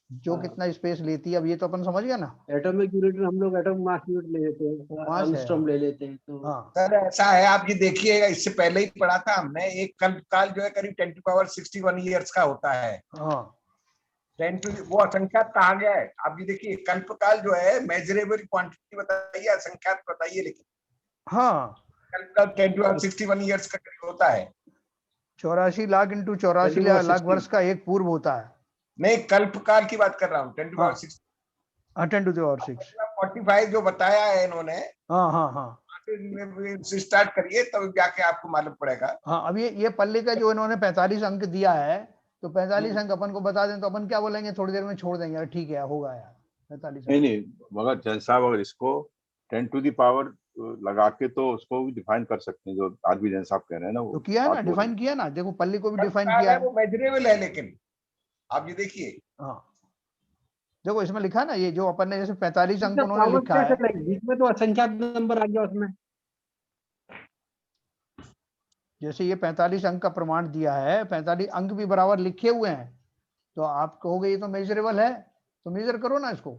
जो कितना स्पेस लेती है, अब ये तो अपन समझ गया ना। एटॉमिक यूनिट में हम लोग एटॉमिक मास यूनिट ले लेते हैं, एंगस्ट्रॉम ले लेते हैं। तो सर ऐसा है, आप ये देखिएगा, इससे पहले ही पढ़ा था हमने, एक कल्पकाल जो है करीब 10 to the power 61 ईयर्स का होता है। 10 to वो असंख्यात कहा गया है। आप ये देखिए, कल्पकाल जो है मेजरेबल क्वांटिटी बताइए, असंख्यात बताइए, लेकिन कल्पकाल 10 to the power 61 ईयर्स का करीब होता है। 84 लाख इंटू 84 लाख वर्ष का एक पूर्व होता है। नहीं, कल्पकाल की बात कर रहा हूँ। 10 to the power 6, 10 to the power 6, 45 जो बताया है इन्होंने। स्टार्ट करिए तब जाके आपको मालूम पड़ेगा। हाँ, अब ये पल्ले का जो इन्होंने 45 अंक दिया है, तो 45 अंक अपन को बता दें तो अपन क्या बोलेंगे, थोड़ी देर में छोड़ देंगे, यार ठीक है होगा यार 45। नहीं, मगर जैन साहब अगर इसको 10 to the power लगा के तो उसको भी डिफाइन कर सकते हैं, जो आज भी जैन साहब कह रहे हैं ना, वो तो किया है ना, डिफाइन किया ना। देखो पल्ली को भी डिफाइन किया है, वो मेजरेबल है, लेकिन आप ये देखिए देखो इसमें लिखा ना, ये जो अपन ने जैसे 45 अंक उन्होंने लिखा है, बीच में तो असंख्यात नंबर आ गया उसमें। जैसे ये 45 अंक का प्रमाण दिया है, 45 अंक भी बराबर लिखे हुए हैं, तो आप कहोगे ये तो मेजरेबल है, तो मेजर करो ना इसको।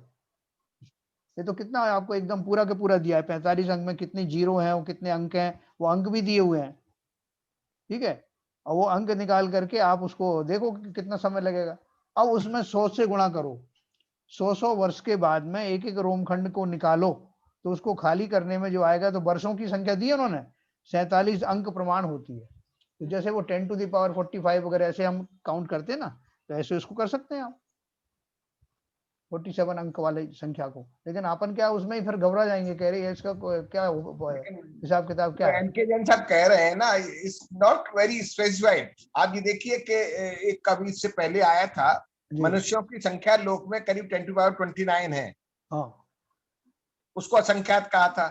ये तो कितना है, आपको एकदम पूरा के पूरा दिया है, 45 अंक में कितनी जीरो है और कितने अंक हैं, वो अंक भी दिए हुए हैं, ठीक है। और वो अंक निकाल करके आप उसको देखो कि कितना समय लगेगा। अब उसमें 100 से गुणा करो, 100 वर्ष के बाद में एक एक रोमखंड को निकालो, तो उसको खाली करने में जो आएगा, तो वर्षों की संख्या दी है उन्होंने, 47 अंक प्रमाण होती है। तो जैसे वो 10 टू द पावर 45 वगैरह ऐसे हम काउंट करते हैं ना, तो ऐसे इसको कर सकते हैं आप 47 अंक वाले संख्या को। लेकिन अपन क्या उसमें ही फिर घबरा जाएंगे, कह रहे हैं इसका क्या हिसाब किताब क्या है। एनके जैन साहब कह रहे हैं ना, इट्स नॉट वेरी स्पेसिफाइड। आप ये देखिए कि एक कवि इससे पहले आया था, मनुष्यों की संख्या लोक में करीब 10 टू पावर 29 है। हाँ, उसको असंख्यात कहा था।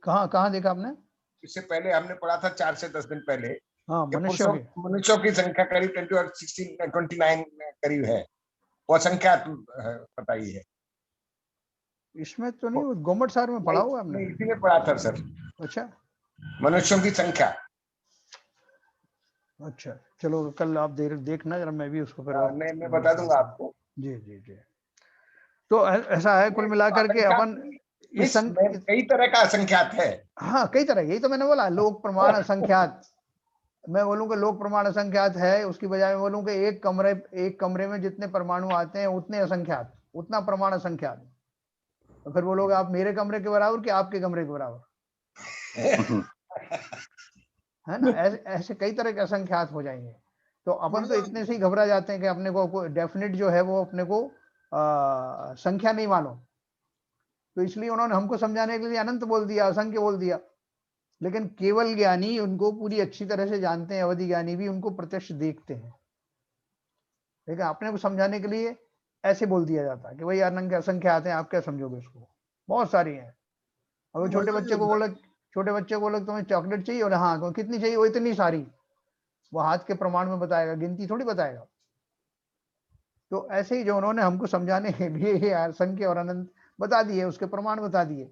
कहाँ देखा आपने? इससे पहले हमने पढ़ा था 4 से 10 दिन पहले। हाँ, मनुष्यों की संख्या करीब 10 टू 29 करीब है, वो असंख्यात बताई है। इसमें तो नहीं, गवर्नमेंट सार में पढ़ा हुआ हमने, इसी में पढ़ा था सर। अच्छा, मनुष्यों की संख्या। अच्छा, चलो कल आप देखना जरा, मैं भी उसको फिर मैं बता दूंगा आपको। जी जी जी। तो ऐसा है कुल मिलाकर के अपन कई तरह का असंख्यात है। हाँ, कई तरह, यही तो मैंने बोला, लोक प्रमाण असंख्यात। मैं बोलूँ कि लोक प्रमाण असंख्यात है, उसकी बजाय मैं बोलूँ कि एक कमरे में जितने परमाणु आते हैं उतने असंख्यात, उतना प्रमाण असंख्यात। तो फिर बोलोगे आप मेरे कमरे के बराबर कि आपके कमरे के बराबर है ना। ऐसे कई तरह के असंख्यात हो जाएंगे। तो अपन तो इतने से ही घबरा जाते हैं कि अपने को डेफिनेट जो है वो अपने को संख्या नहीं मानो। तो इसलिए उन्होंने हमको समझाने के लिए अनंत बोल दिया, असंख्य बोल दिया। लेकिन केवल ज्ञानी उनको पूरी अच्छी तरह से जानते हैं, अवधि ज्ञानी भी उनको प्रत्यक्ष देखते हैं। लेकिन अपने को समझाने के लिए ऐसे बोल दिया जाता है कि भाई अनंत असंख्या आते हैं, आप क्या समझोगे उसको, बहुत सारी हैं। और छोटे बच्चे को बोले तुम्हें चॉकलेट चाहिए, और हाँ तो कितनी चाहिए, वो इतनी सारी, वो हाथ के प्रमाण में बताएगा, गिनती थोड़ी बताएगा। तो ऐसे ही जो उन्होंने हमको समझाने के लिए असंख्य और अनंत बता दिए, उसके प्रमाण बता दिए।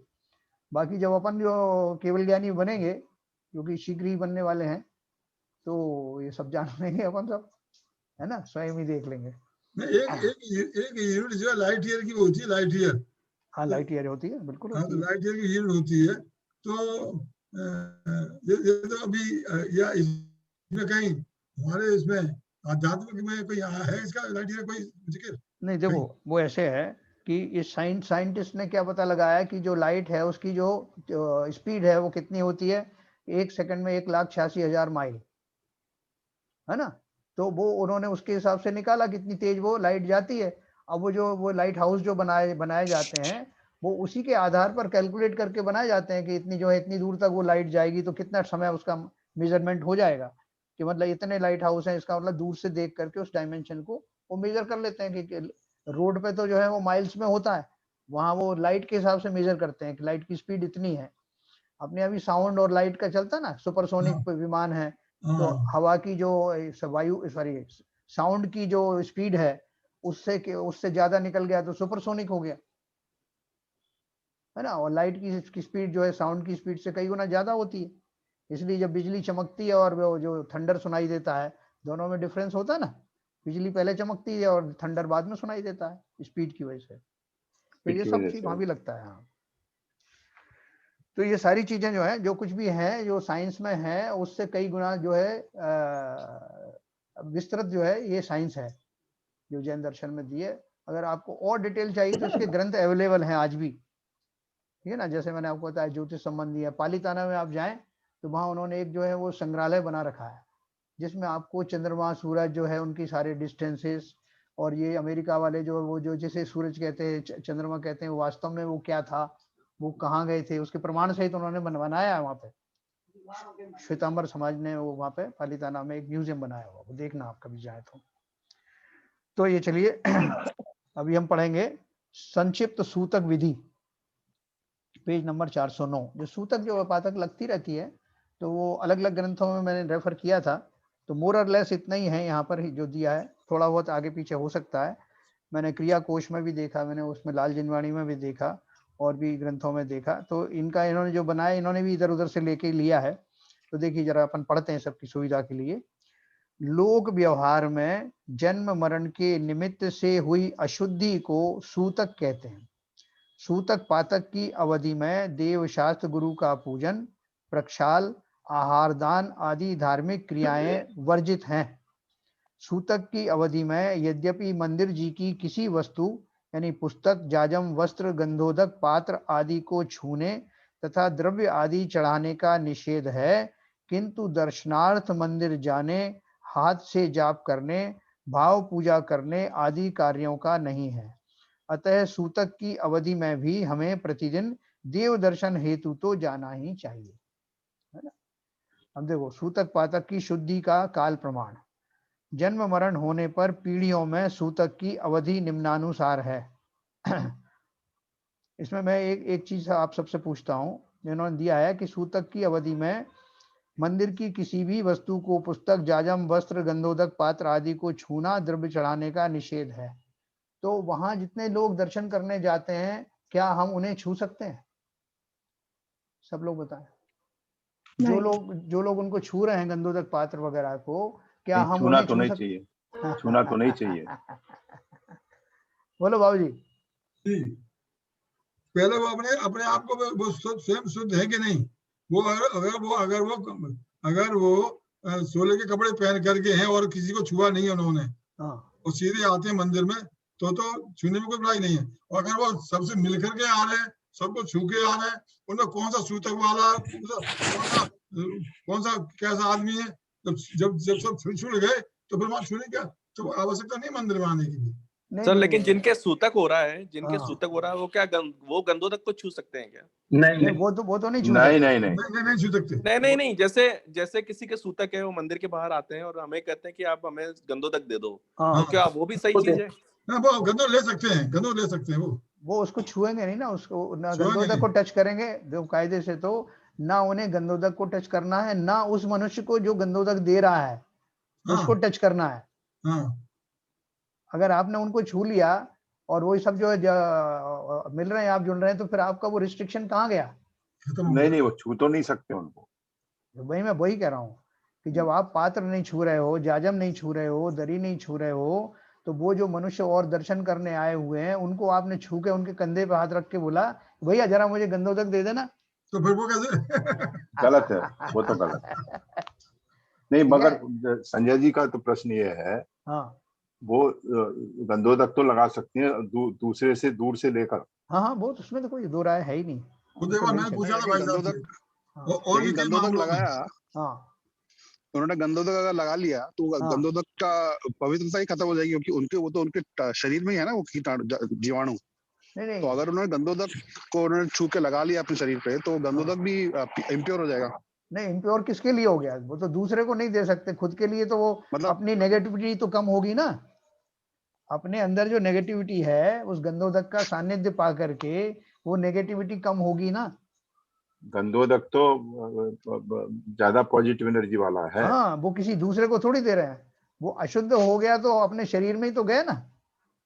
बाकी जब अपन जो केवल ज्ञानी बनेंगे, क्योंकि शीघ्र ही बनने वाले हैं, तो ये सब जान लेंगे अपन सब, है ना, स्वयं ही देख लेंगे। एक यूनिट जो है लाइट ईयर की होती है, लाइट ईयर। हाँ, लाइट ईयर होती है, बिल्कुल हाँ, तो लाइट ईयर की यूनिट होती है। तो ये तो अभी या इसमें कहीं हमारे इसमें आध्यात्मिक में कोई है इसका लाइट ईयर कोई जिक्र नहीं? देखो वो ऐसे है कि इस साइंटिस्ट ने क्या पता लगाया कि जो लाइट है उसकी जो स्पीड है वो कितनी होती है, 1 सेकंड में 1,86,000 माइल, है ना। तो वो उन्होंने उसके हिसाब से निकाला कितनी तेज वो लाइट जाती है। अब वो लाइट हाउस जो बनाए जाते हैं, वो उसी के आधार पर कैलकुलेट करके बनाए जाते हैं कि इतनी जो है इतनी दूर तक वो लाइट जाएगी, तो कितना समय उसका मेजरमेंट हो जाएगा, कि मतलब इतने लाइट हाउस हैं, इसका मतलब दूर से देख करके उस डायमेंशन को वो मेजर कर लेते हैं कि रोड पे तो जो है वो माइल्स में होता है, वहां वो लाइट के हिसाब से मेजर करते हैं कि लाइट की स्पीड इतनी है। अपने अभी साउंड और लाइट का चलता ना, सुपरसोनिक विमान है, तो हवा की जो साउंड की जो स्पीड है उससे ज्यादा निकल गया तो सुपरसोनिक हो गया, है ना। और लाइट की स्पीड जो है साउंड की स्पीड से कई गुना ज्यादा होती है। इसलिए जब बिजली चमकती है और वो जो थंडर सुनाई देता है, दोनों में डिफरेंस होता है ना, बिजली पहले चमकती है और थंडर बाद में सुनाई देता है स्पीड की वजह से। तो ये सब चीज वहां भी लगता है। हाँ, तो ये सारी चीजें जो है, जो कुछ भी है जो साइंस में है, उससे कई गुना जो है विस्तृत जो है ये साइंस है जो जैन दर्शन में दिए। अगर आपको और डिटेल चाहिए तो इसके ग्रंथ अवेलेबल हैं आज भी, ठीक है ना। जैसे मैंने आपको बताया ज्योतिष संबंधी है, पालीताना में आप जाएं तो वहां उन्होंने एक जो है वो संग्रहालय बना रखा है, जिसमें आपको चंद्रमा सूरज जो है उनकी सारे डिस्टेंसेस, और ये अमेरिका वाले जो जैसे सूरज कहते हैं चंद्रमा कहते हैं, वास्तव में वो क्या था, वो कहाँ गए थे, उसके प्रमाण सहित उन्होंने बनाया है वहां पे। श्वेतांबर समाज ने वो वहां पे पालीताना में एक म्यूजियम बनाया हुआ, वो देखना आप कभी जाए तो ये चलिए अभी हम पढ़ेंगे संक्षिप्त सूतक विधि, पेज नंबर 409। जो सूतक जो पातक लगती रहती है, तो वो अलग अलग ग्रंथों में मैंने रेफर किया था, तो मोर और लेस इतना ही है यहाँ पर जो दिया है, थोड़ा बहुत आगे पीछे हो सकता है। मैंने क्रिया कोश में भी देखा, मैंने उसमें लाल जिनवाणी में भी देखा और भी ग्रंथों में देखा। तो इनका इन्होंने जो बनाया इन्होंने भी इधर उधर से लेके लिया है। तो देखिए जरा अपन पढ़ते हैं सबकी सुविधा के लिए। लोक व्यवहार में जन्म मरण के निमित्त से हुई अशुद्धि को सूतक कहते हैं। सूतक पातक की अवधि में देव शास्त्र गुरु का पूजन, प्रक्षाल, आहार दान आदि धार्मिक क्रियाएं वर्जित हैं। सूतक की अवधि में यद्यपि मंदिर जी की किसी वस्तु यानी पुस्तक, जाजम, वस्त्र, गंधोदक, पात्र आदि को छूने तथा द्रव्य आदि चढ़ाने का निषेध है, किंतु दर्शनार्थ मंदिर जाने, हाथ से जाप करने, भाव पूजा करने आदि कार्यों का नहीं है। अतः सूतक की अवधि में भी हमें प्रतिदिन देव दर्शन हेतु तो जाना ही चाहिए, है ना। अब देखो सूतक पातक की शुद्धि का काल प्रमाण। जन्म मरण होने पर पीढ़ियों में सूतक की अवधि निम्नानुसार है। इसमें मैं एक चीज आप सबसे पूछता हूं, जिन्होंने दिया है कि सूतक की अवधि में मंदिर की किसी भी वस्तु को, पुस्तक, जाजम, वस्त्र, गंधोदक, पात्र आदि को छूना, द्रव्य चढ़ाने का निषेध है। तो वहां जितने लोग दर्शन करने जाते हैं, क्या हम उन्हें छू सकते हैं? सब लोग बताएं। जो लोग उनको छू रहे हैं, गंधोदक पात्र वगैरह को, क्या हम छूना तो नहीं चाहिए, छूना तो नहीं चाहिए। बोलो बाबू जी। पहले वो अपने आप को वो स्वयं शुद्ध है कि नहीं, वो अगर वो सोले के कपड़े पहन करके हैं और किसी को छुआ नहीं है उन्होंने, वो सीधे आते हैं मंदिर में, तो छूने में कोई बुराई नहीं है। और अगर वो सबसे मिल करके आ रहे हैं, सबको छू के आ रहे हैं, उनमें कौन सा सूतक वाला, कौन सा कैसा आदमी है, जब सब छुड़ गए तो फिर वहां छूने क्या तो आवश्यकता नहीं मंदिर में आने की भी। सर लेकिन जिनके सूतक हो रहा है, सूतक हो रहा है, वो क्या वो गंधोदक को छू सकते हैं क्या? नहीं, वो तो नहीं छू सकते। नहीं छू सकते। नहीं, जैसे किसी के सूतक है, वो मंदिर के बाहर आते हैं और हमें कहते हैं कि आप हमें गंधोदक दे दो, तो क्या वो भी सही चीज है? वो गंधो ले सकते हैं, वो उसको छुएंगे नहीं ना, उसको ना गंधोदक को टच करेंगे जो कायदे से, तो ना उन्हें गंधोदक को टच करना है, ना उस मनुष्य को जो गंधोदक दे रहा है उसको टच करना है। अगर आपने उनको छू लिया और वही सब जो मिल रहे हैं, आप जुड़ रहे हैं, तो फिर आपका वो रिस्ट्रिक्शन कहाँ गया? नहीं, वो छू तो नहीं सकते उनको। वही मैं वही कह रहा हूँ कि जब आप पात्र नहीं छू रहे हो, जाजम नहीं छू रहे हो, दरी नहीं छू रहे हो, तो वो जो मनुष्य और दर्शन करने आए हुए हैं, उनको आपने छू के उनके कंधे पे हाथ रख के बोला, भैया जरा मुझे गंधोदक दे देना, तो फिर वो कैसे? गलत है, वो तो गलत है। नहीं, मगर संजय जी का तो प्रश्न ये है, वो गंधोदक तो लगा सकती हैं दूसरे से, दूर से लेकर। हाँ, वो तो उसमें तो कोई दो राय है ही नहीं। मैं पूछा था भाई साहब से, और भी गंधोदक लगाया, उन्होंने गंधोदक अगर लगा लिया तो गंधोदक का पवित्रता ही खत्म हो जाएगी, क्योंकि वो तो उनके शरीर में ही है ना, वो जीवाणु। तो अगर उन्होंने गंधोदक को उन्होंने छू के लगा लिया अपने शरीर पे, तो गंधोदक भी इम्प्योर हो जाएगा। नहीं, इम्प्योर किसके लिए हो गया? वो तो दूसरे को नहीं दे सकते, खुद के लिए तो वो मतलब अपनी नेगेटिविटी तो कम होगी ना। अपने अंदर जो नेगेटिविटी है, उस गंधोदक का सानिध्य पा करके वो नेगेटिविटी कम होगी ना। गंधोदक तो ज्यादा पॉजिटिव एनर्जी वाला है। हाँ, वो किसी दूसरे को थोड़ी दे रहे हैं। वो अशुद्ध हो गया तो अपने शरीर में ही तो गए ना।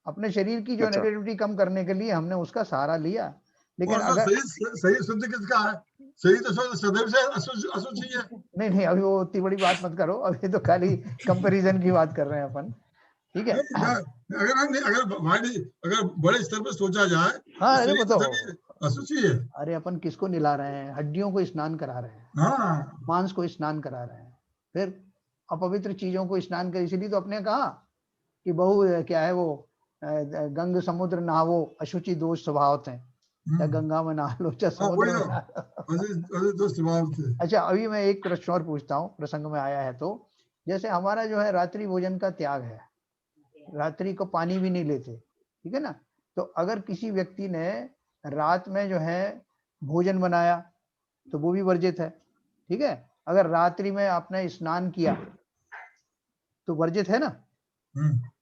अपने शरीर की जो नेगेटिविटी कम करने के लिए हमने उसका सहारा लिया। लेकिन अगर सही शुद्ध किसका है? सही तो सदैव से अशुचि है। नहीं, अभी वो इतनी बड़ी बात मत करो, अभी तो खाली कंपैरिजन की बात कर रहे हैं अपन, ठीक है। अगर बड़े स्तर पर सोचा जाए, हाँ, अरे वो तो अशुचि है। अरे अपन किसको निला रहे हैं? हड्डियों को स्नान करा रहे हैं, मांस को स्नान करा रहे हैं, फिर अपवित्र चीजों को स्नान कर। इसीलिए तो अपने कहा कि बहु क्या है वो, गंग समुद्र नहावो अशुचि दोष स्वभाव थे, या गंगा में नहा लो चाहे समुद्र में। अच्छा, अभी मैं एक प्रश्न और पूछता हूँ, प्रसंग में आया है तो। जैसे हमारा जो है रात्रि भोजन का त्याग है, रात्रि को पानी भी नहीं लेते, ठीक है ना। तो अगर किसी व्यक्ति ने रात में जो है भोजन बनाया तो वो भी वर्जित है, ठीक है। अगर रात्रि में आपने स्नान किया तो वर्जित है ना।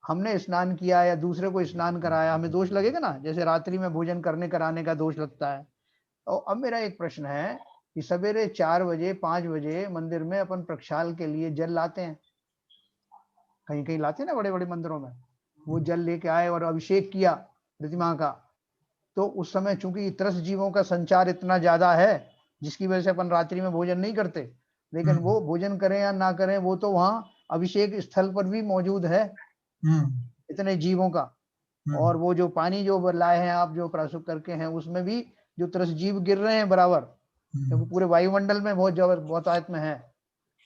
हमने स्नान किया या दूसरे को स्नान कराया, हमें दोष लगेगा ना, जैसे रात्रि में भोजन करने कराने का दोष लगता है। और अब मेरा एक प्रश्न है कि सवेरे 4 बजे 5 बजे मंदिर में अपन प्रक्षाल के लिए जल लाते हैं, कहीं कहीं लाते हैं ना बड़े बड़े मंदिरों में, वो जल लेके आए और अभिषेक किया प्रतिमा का, तो उस समय चूंकि त्रस्त जीवों का संचार इतना ज्यादा है जिसकी वजह से अपन रात्रि में भोजन नहीं करते, लेकिन वो भोजन करें या ना करें वो तो वहां अभिषेक स्थल पर भी मौजूद है इतने जीवों का। और वो जो पानी जो लाए हैं आप जो प्राशुक करके हैं उसमें भी जो त्रस्त जीव गिर रहे हैं बराबर, क्योंकि पूरे वायुमंडल में बहुत बहुतायत में है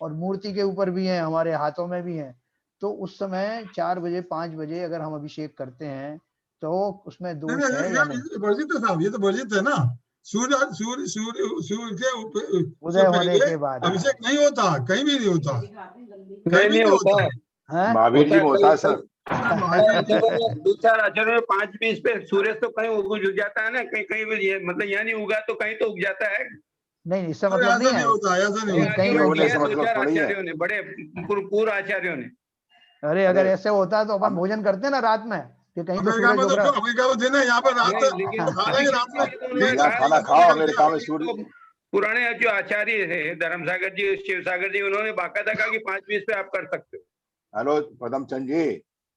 और मूर्ति के ऊपर भी है, हमारे हाथों में भी है। तो उस समय 4 बजे 5 बजे अगर हम अभिषेक करते हैं तो उसमें दोष है या नहीं? वर्जित है साहब, ये तो वर्जित है ना। सूर्य सूर्य सूर्य सूर्य के उदय होने के बाद अभिषेक नहीं होता, कहीं भी नहीं होता, कहीं नहीं होता। महावीर जी में होता है सर। 2-4 आचार्यों में 5-20 पे सूर्य तो कहीं उग जाता है ना, कहीं कहीं भी, मतलब यहाँ नहीं उगा तो कहीं तो उग जाता है। नहीं, इसका मतलब नहीं है, होता, ऐसा नहीं होता। कहीं आचार्यों ने, बड़े पूर्व आचार्यों ने। अरे अगर ऐसे होता है तो अपन भोजन करते ना रात में, कि कहीं अमेरिका में तो अमेरिका में दिन है, यहाँ पर रात में खाना खाओ। अमेरिका में सूर्य, पुराने जो आचार्य थे धर्मसागर जी, शिवसागर जी, उन्होंने बाकायदा कहा कि 5-20 पे आप कर सकते हो। हेलो पदमचंद जी,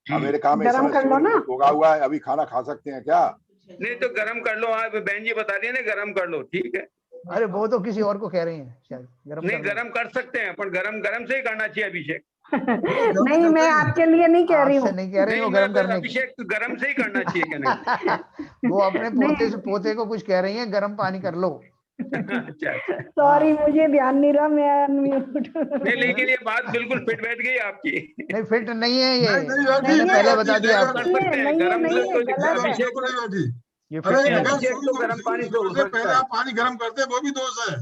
अमेरिका में उगा हुआ है, अभी खाना खा सकते हैं क्या? नहीं तो गरम कर लो, आप बहन जी बता रही है ना, गरम कर लो, ठीक है। अरे वो तो किसी और को कह रही हैं शायद। नहीं, गरम कर सकते हैं, पर गरम से ही करना चाहिए अभिषेक। नहीं, मैं आपके लिए नहीं कह रही हूँ, नहीं कह रही हूँ, गरम करने अभिषेक गरम से ही करना चाहिए। वो अपने पोते को कुछ कह रही है, गरम पानी कर लो। सॉरी, मुझे ध्यान नहीं रहा, मैं अनम्यूट। नहीं, लेकिन ये बात बिल्कुल फिट बैठ गई आपकी। नहीं, फिट नहीं है ये, मैंने पहले बता दिया आपको। ये गरम पानी से पहले आप पानी गरम करते हैं, वो भी दोष है।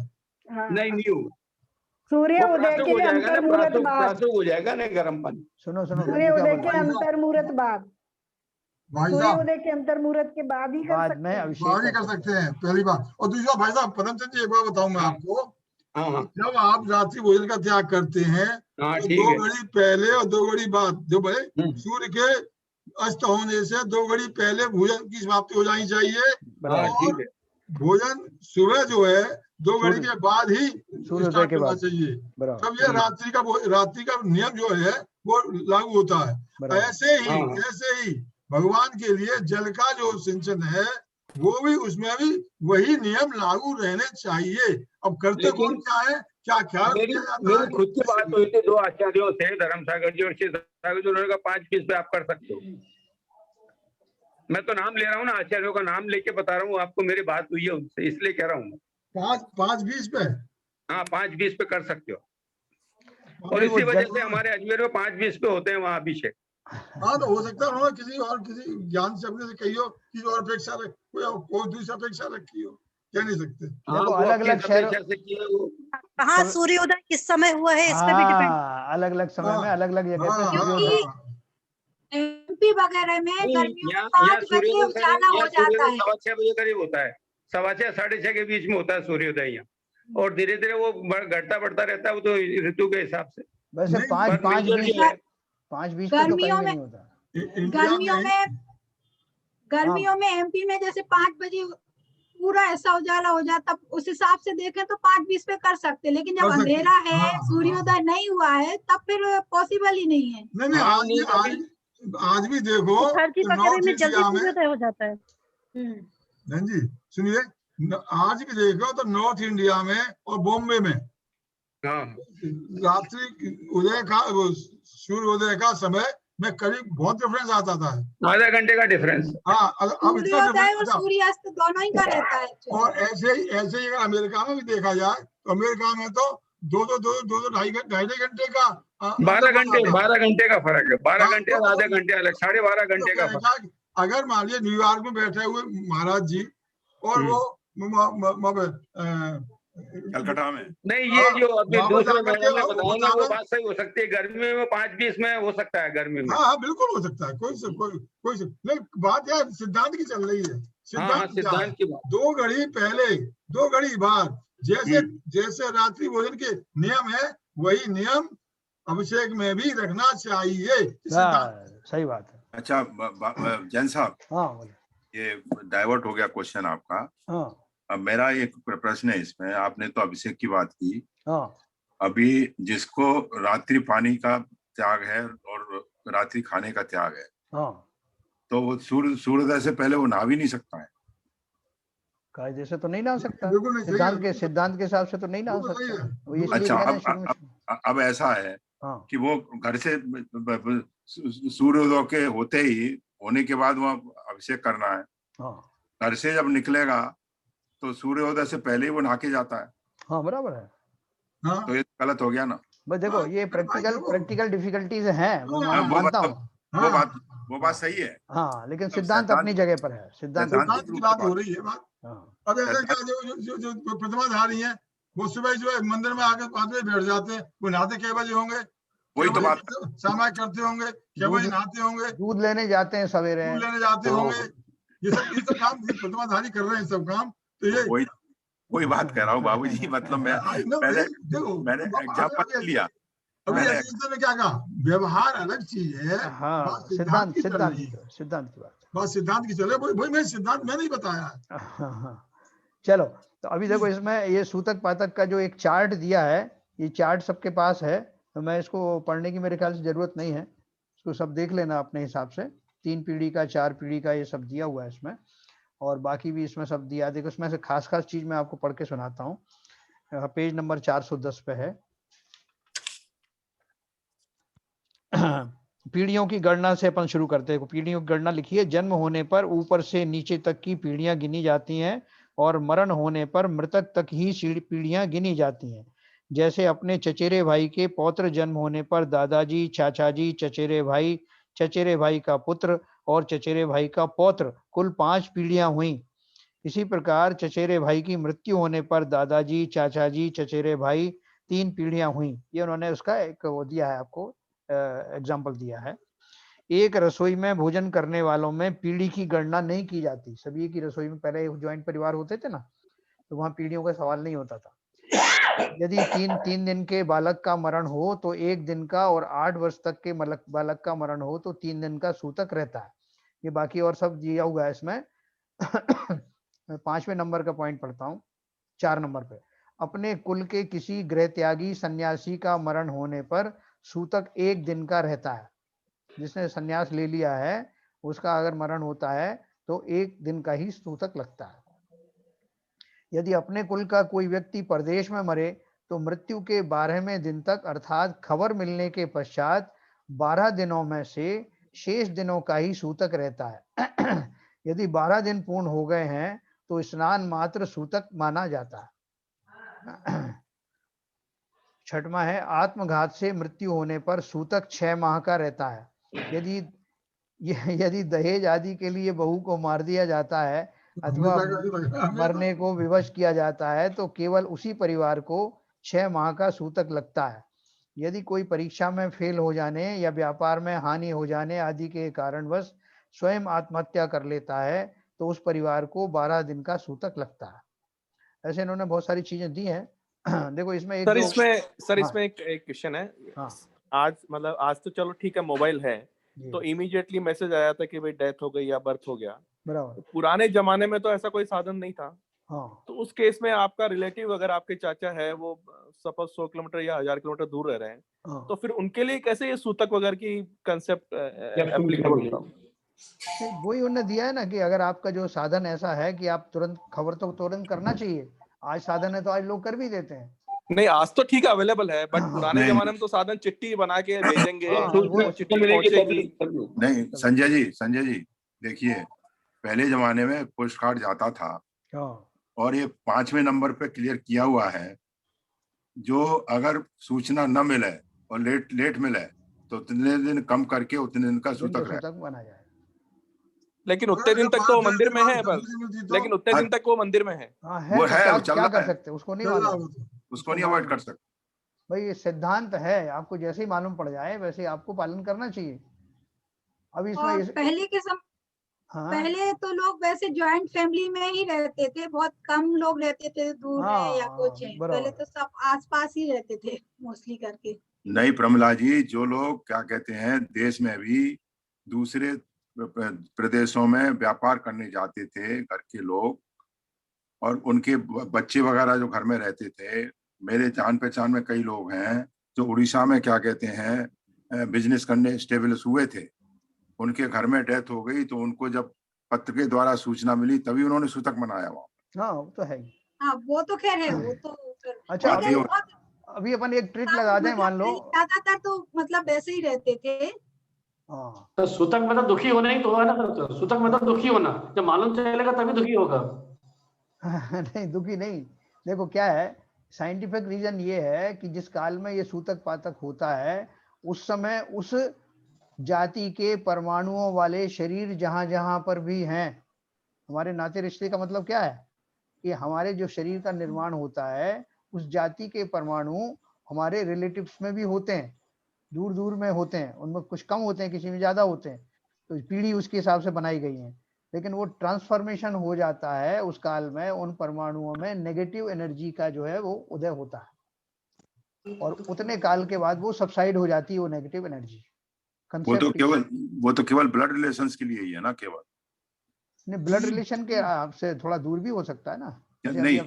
नहीं होगा, सूर्य उदय के अंतर मुहूर्त बाद हो जाएगा ना गरम पानी। सुनो सूर्य उदय के अंतर मुहूर्त बाद, सूर्य उदय के अंतर मुहूर्त के बाद ही कर सकते हैं, पहली बात। और दूसरा भाई साहब पदमचंद जी, एक बार बताऊं मैं आपको, जब आप रात्रि भोजन का त्याग करते हैं तो 2 घड़ी पहले और 2 घड़ी बाद, जो बड़े सूर्य के अस्त होने से 2 घड़ी पहले भोजन की समाप्ति हो जानी चाहिए, और भोजन सुबह जो है 2 घड़ी के बाद ही स्टार्ट करना चाहिए। तब ये रात्रि का नियम जो है वो लागू होता है। ऐसे ही भगवान के लिए जल का जो सिंचन है वो भी, उसमें भी वही नियम लागू रहने चाहिए। अब करते कौन क्या है, क्या ख्याल किया जाता है? खुद की बात हुई थी 2 आचार्यों से, धर्मसागर जी और शिवसागर जी, उन्होंने कहा 5-20 पे आप कर सकते हो। मैं तो नाम ले रहा हूँ ना, आचार्यों का नाम लेके बता रहा हूँ आपको, मेरी बात हुई है उनसे, इसलिए कह रहा हूँ। 5-20 पे? हाँ, 5-20 पे कर सकते हो। और इसी वजह से हमारे अजमेर में 5-20 पे होते हैं वहाँ अभिषेक। हाँ, तो हो सकता है किसी ज्ञान से अपने से कही हो, किसी और अपेक्षा कोई दूसरी अपेक्षा रखी हो, कह नहीं सकते। अलग-अलग शहरों से कहाँ सूर्योदय किस समय हुआ है, इस पे भी डिपेंड। अलग-अलग समय में अलग-अलग जगह पे एमपी वगैरह में गर्मियों में 5 बजे उजाला हो जाता है, 6:15 बजे करीब होता है, 6:15 साढ़े 6 के बीच में होता है सूर्योदय यहाँ, और धीरे धीरे वो घटता बढ़ता रहता है, वो तो ऋतु के हिसाब से। वैसे 5-20 गर्मियों में एमपी में जैसे 5 बजे पूरा ऐसा उजाला हो जाता, उस हिसाब से देखें तो 5-20 पे कर सकते, लेकिन जब अंधेरा है, सूर्योदय नहीं हुआ है, तब फिर पॉसिबल ही नहीं है। नहीं, आज भी देखो में जल्दी सूर्योदय हो जाता है। जी सुनिए, आज भी देखो तो नॉर्थ इंडिया में और बॉम्बे में रात्रि उदय का सूर्योदय का समय में करीब बहुत डिफरेंस आता था, आधा घंटे का डिफरेंस। हाँ, अब सूर्योदय और सूर्यास्त दोनों ही का रहता है। और ऐसे ही अगर अमेरिका में भी देखा जाए तो अमेरिका में तो 2-2-2-2-2.5 घंटे का 12 घंटे का फर्क है। 12 घंटे और आधे घंटे अलग, 12.5 घंटे का फर्क। अगर मान लीजिए न्यूयॉर्क में बैठे हुए महाराज जी और वो कलकत्ता में, नहीं, ये जो अभी दूसरे महीने में बताया वो बात सही हो सकती है। गर्मी में 5-20 में हो सकता है, गर्मी में। हाँ, बिल्कुल हो सकता है, कोई बात यार सिद्धांत की चल रही है। सिद्धांत की बात। 2 घड़ी पहले 2 घड़ी बाद, जैसे रात्रि भोजन के नियम है वही नियम अभिषेक में भी रखना चाहिए। सही बात है। अच्छा जैन साहब, हाँ, ये डाइवर्ट हो गया क्वेश्चन आपका। हाँ, अब मेरा एक प्रश्न है इसमें, आपने तो अभिषेक की बात की, हाँ, अभी जिसको रात्रि पानी का त्याग है और रात्रि खाने का त्याग है, हाँ, तो वो सूर्योदय से पहले वो नहा भी नहीं सकता है। कायदे से तो नहीं नहा सकता, बिल्कुल नहीं, सिद्धांत के हिसाब से तो नहीं नहा सकता। वो इसलिए अच्छा, अब ऐसा है कि वो घर से सूर्योदय के होते ही होने के बाद वहाँ अभिषेक करना है। घर से जब निकलेगा तो सूर्योदय से पहले ही वो नहा के जाता है। हाँ बराबर है। तो ये गलत हो गया ना। बस देखो ये प्रैक्टिकल डिफिकल्टीज हैं, वो मानता हूँ, वो बात सही है। हाँ, लेकिन सिद्धांत अपनी जगह पर है। सिद्धांत की बात हो रही है। अब ऐसे क्या जो प्रतिमाधारी है वो सुबह जो मंदिर में आके 5 बजे बैठ जाते हैं, वो नहाते क्या बजे होंगे? वही तो बात सामायिक करते होंगे, क्या बजे नहाते होंगे? दूध लेने जाते हैं सवेरे, दूध लेने जाते होंगे। ये सब काम प्रतिमाधारी कर रहे हैं, सब काम। तो ये वही बात कह रहा हूँ बाबूजी, मतलब मैंने एग्जांपल लिया। अभी ऐसे में क्या कहा, व्यवहार अलग चीज है। हाँ, सिद्धांत की बात, बस सिद्धांत की चले, वही मैं सिद्धांत मैंने ही बताया। हाँ। चलो, तो अभी देखो इसमें ये सूतक पातक का जो एक चार्ट दिया है, ये चार्ट सबके पास है, तो मैं इसको पढ़ने की मेरे ख्याल से जरूरत नहीं है, इसको सब देख लेना अपने हिसाब से। 3 पीढ़ी का, 4 पीढ़ी का ये सब दिया हुआ है इसमें, और बाकी भी इसमें सब दिया। देखो इसमें से खास चीज मैं आपको पढ़ के सुनाता हूँ। पेज नंबर 410 पे है। पीढ़ियों की गणना से अपन शुरू करते हैं। पीढ़ियों की गणना लिखिए। जन्म होने पर ऊपर से नीचे तक की पीढ़ियां गिनी जाती हैं, और मरण होने पर मृतक तक ही पीढ़ियां गिनी जाती हैं। जैसे अपने चचेरे भाई के पौत्र जन्म होने पर दादाजी, चाचाजी, चचेरे भाई का पुत्र और चचेरे भाई का पौत्र, कुल 5 पीढ़ियां हुई। इसी प्रकार चचेरे भाई की मृत्यु होने पर दादाजी, चाचाजी, चचेरे भाई, 3 पीढ़ियां हुई। ये उन्होंने उसका एक वो दिया है, आपको एग्जाम्पल दिया है। एक रसोई में भोजन करने वालों में पीढ़ी की गणना नहीं की जाती। सभी की रसोई में पहले ज्वाइंट परिवार होते थे ना, तो वहां पीढ़ियों का सवाल नहीं होता था। यदि 3 दिन के बालक का मरण हो तो 1 दिन का, और 8 वर्ष तक के बालक का मरण हो तो 3 दिन का सूतक रहता है। ये बाकी और सब दिया हुआ है इसमें। 5वें नंबर का पॉइंट पढ़ता हूँ। 4 नंबर पे, अपने कुल के किसी गृह त्यागी सन्यासी का मरण होने पर सूतक 1 दिन का रहता है। जिसने सन्यास ले लिया है उसका अगर मरण होता है तो 1 दिन का ही सूतक लगता है। यदि अपने कुल का कोई व्यक्ति परदेश में मरे तो मृत्यु के 12वें दिन तक, अर्थात खबर मिलने के पश्चात 12 दिनों में से शेष दिनों का ही सूतक रहता है। यदि 12 दिन पूर्ण हो गए हैं तो स्नान मात्र सूतक माना जाता है। 6वां है, आत्मघात से मृत्यु होने पर सूतक 6 माह का रहता है। यदि दहेज आदि के लिए बहू को मार दिया जाता है अथवा मरने को विवश किया जाता है तो केवल उसी परिवार को 6 माह का सूतक लगता है। यदि कोई परीक्षा में फेल हो जाने या व्यापार में हानि हो जाने आदि के कारणवश स्वयं आत्महत्या कर लेता है तो उस परिवार को 12 दिन का सूतक लगता है। ऐसे इन्होंने बहुत सारी चीजें दी हैं। देखो इसमें एक इसमें एक क्वेश्चन है। आज तो चलो ठीक है, मोबाइल है तो इमीडिएटली मैसेज आया था कि भाई डेथ हो गई या बर्थ हो गया। बराबर। पुराने जमाने में तो ऐसा कोई साधन नहीं था। हाँ। तो उस केस में आपका रिलेटिव, अगर आपके चाचा है वो सपोज 100 किलोमीटर या 1000 किलोमीटर दूर रह रहे हैं, तो फिर उनके लिए कैसे ये सूतक वगैरह की कंसेप्ट एप्लीकेबल होगा? वही उन्होंने दिया है ना कि अगर आपका जो साधन ऐसा है कि आप तुरंत खबर तो तुरंत करना चाहिए। आज साधन है तो आज लोग कर भी देते हैं। नहीं, आज तो ठीक है अवेलेबल है, बट पुराने जमाने में तो साधन चिट्ठी बना के भेजेंगे, चिट्ठी पहुंचेगी। नहीं संजय जी देखिए, पहले जमाने में पोस्ट कार्ड जाता था और ये 5वें नंबर पे क्लियर किया हुआ है, जो अगर सूचना न मिले और लेट मिले तो उतने दिन कम करके उतने दिन का सूतक बना जाए। लेकिन उतने दिन तक तो मंदिर में है, लेकिन उतने दिन तक वो मंदिर में है। वो है, क्या कर सकते, उसको नहीं अवॉइड कर सकते। भाई ये सिद्धांत है, आपको जैसे ही मालूम पड़ जाए वैसे आपको पालन करना चाहिए। अब इसमें पहले तो लोग वैसे ज्वाइंट फैमिली में ही रहते थे, बहुत कम लोग रहते थे दूर है या कुछ है। पहले तो सब आसपास ही रहते थे मोस्टली करके। नहीं प्रमिला जी, जो लोग क्या कहते हैं देश में भी दूसरे प्रदेशों में व्यापार करने जाते थे घर के लोग, और उनके बच्चे वगैरह जो घर में रहते थे, मेरे जान पहचान में कई लोग हैं जो उड़ीसा में क्या कहते हैं बिजनेस करने स्टेबलिश हुए थे, उनके घर में डेथ हो गई तो उनको जब पत्र के द्वारा सूचना मिली तभी उन्होंने सूतक मनाया वहाँ। हाँ वो तो है। हाँ वो तो खैर है, वो तो अच्छा अभी अपन एक ट्रिक लगा दें, मान लो ज्यादातर तो मतलब वैसे ही रहते थे। हाँ तो सूतक मतलब दुखी होना ही तो होगा ना सर, सूतक मतलब दुखी होना, जब मालूम चलेगा तभी दुखी होगा। नहीं दुखी नहीं, देखो क्या है, साइंटिफिक रीजन ये है कि जिस काल में ये सूतक पातक होता है उस समय उस जाति के परमाणुओं वाले शरीर जहां जहां पर भी हैं, हमारे नाते रिश्ते का मतलब क्या है कि हमारे जो शरीर का निर्माण होता है उस जाति के परमाणु हमारे रिलेटिव्स में भी होते हैं, दूर दूर में होते हैं, उनमें कुछ कम होते हैं, किसी में ज्यादा होते हैं, तो पीढ़ी उसके हिसाब से बनाई गई है। लेकिन वो ट्रांसफॉर्मेशन हो जाता है उस काल में, उन परमाणुओं में नेगेटिव एनर्जी का जो है वो उदय होता है और उतने काल के बाद वो सबसाइड हो जाती है वो नेगेटिव एनर्जी। वो तो केवल ब्लड रिलेशंस के लिए ही है ना, केवल नहीं, ब्लड रिलेशन के आपसे थोड़ा दूर भी हो सकता है ना। नहीं,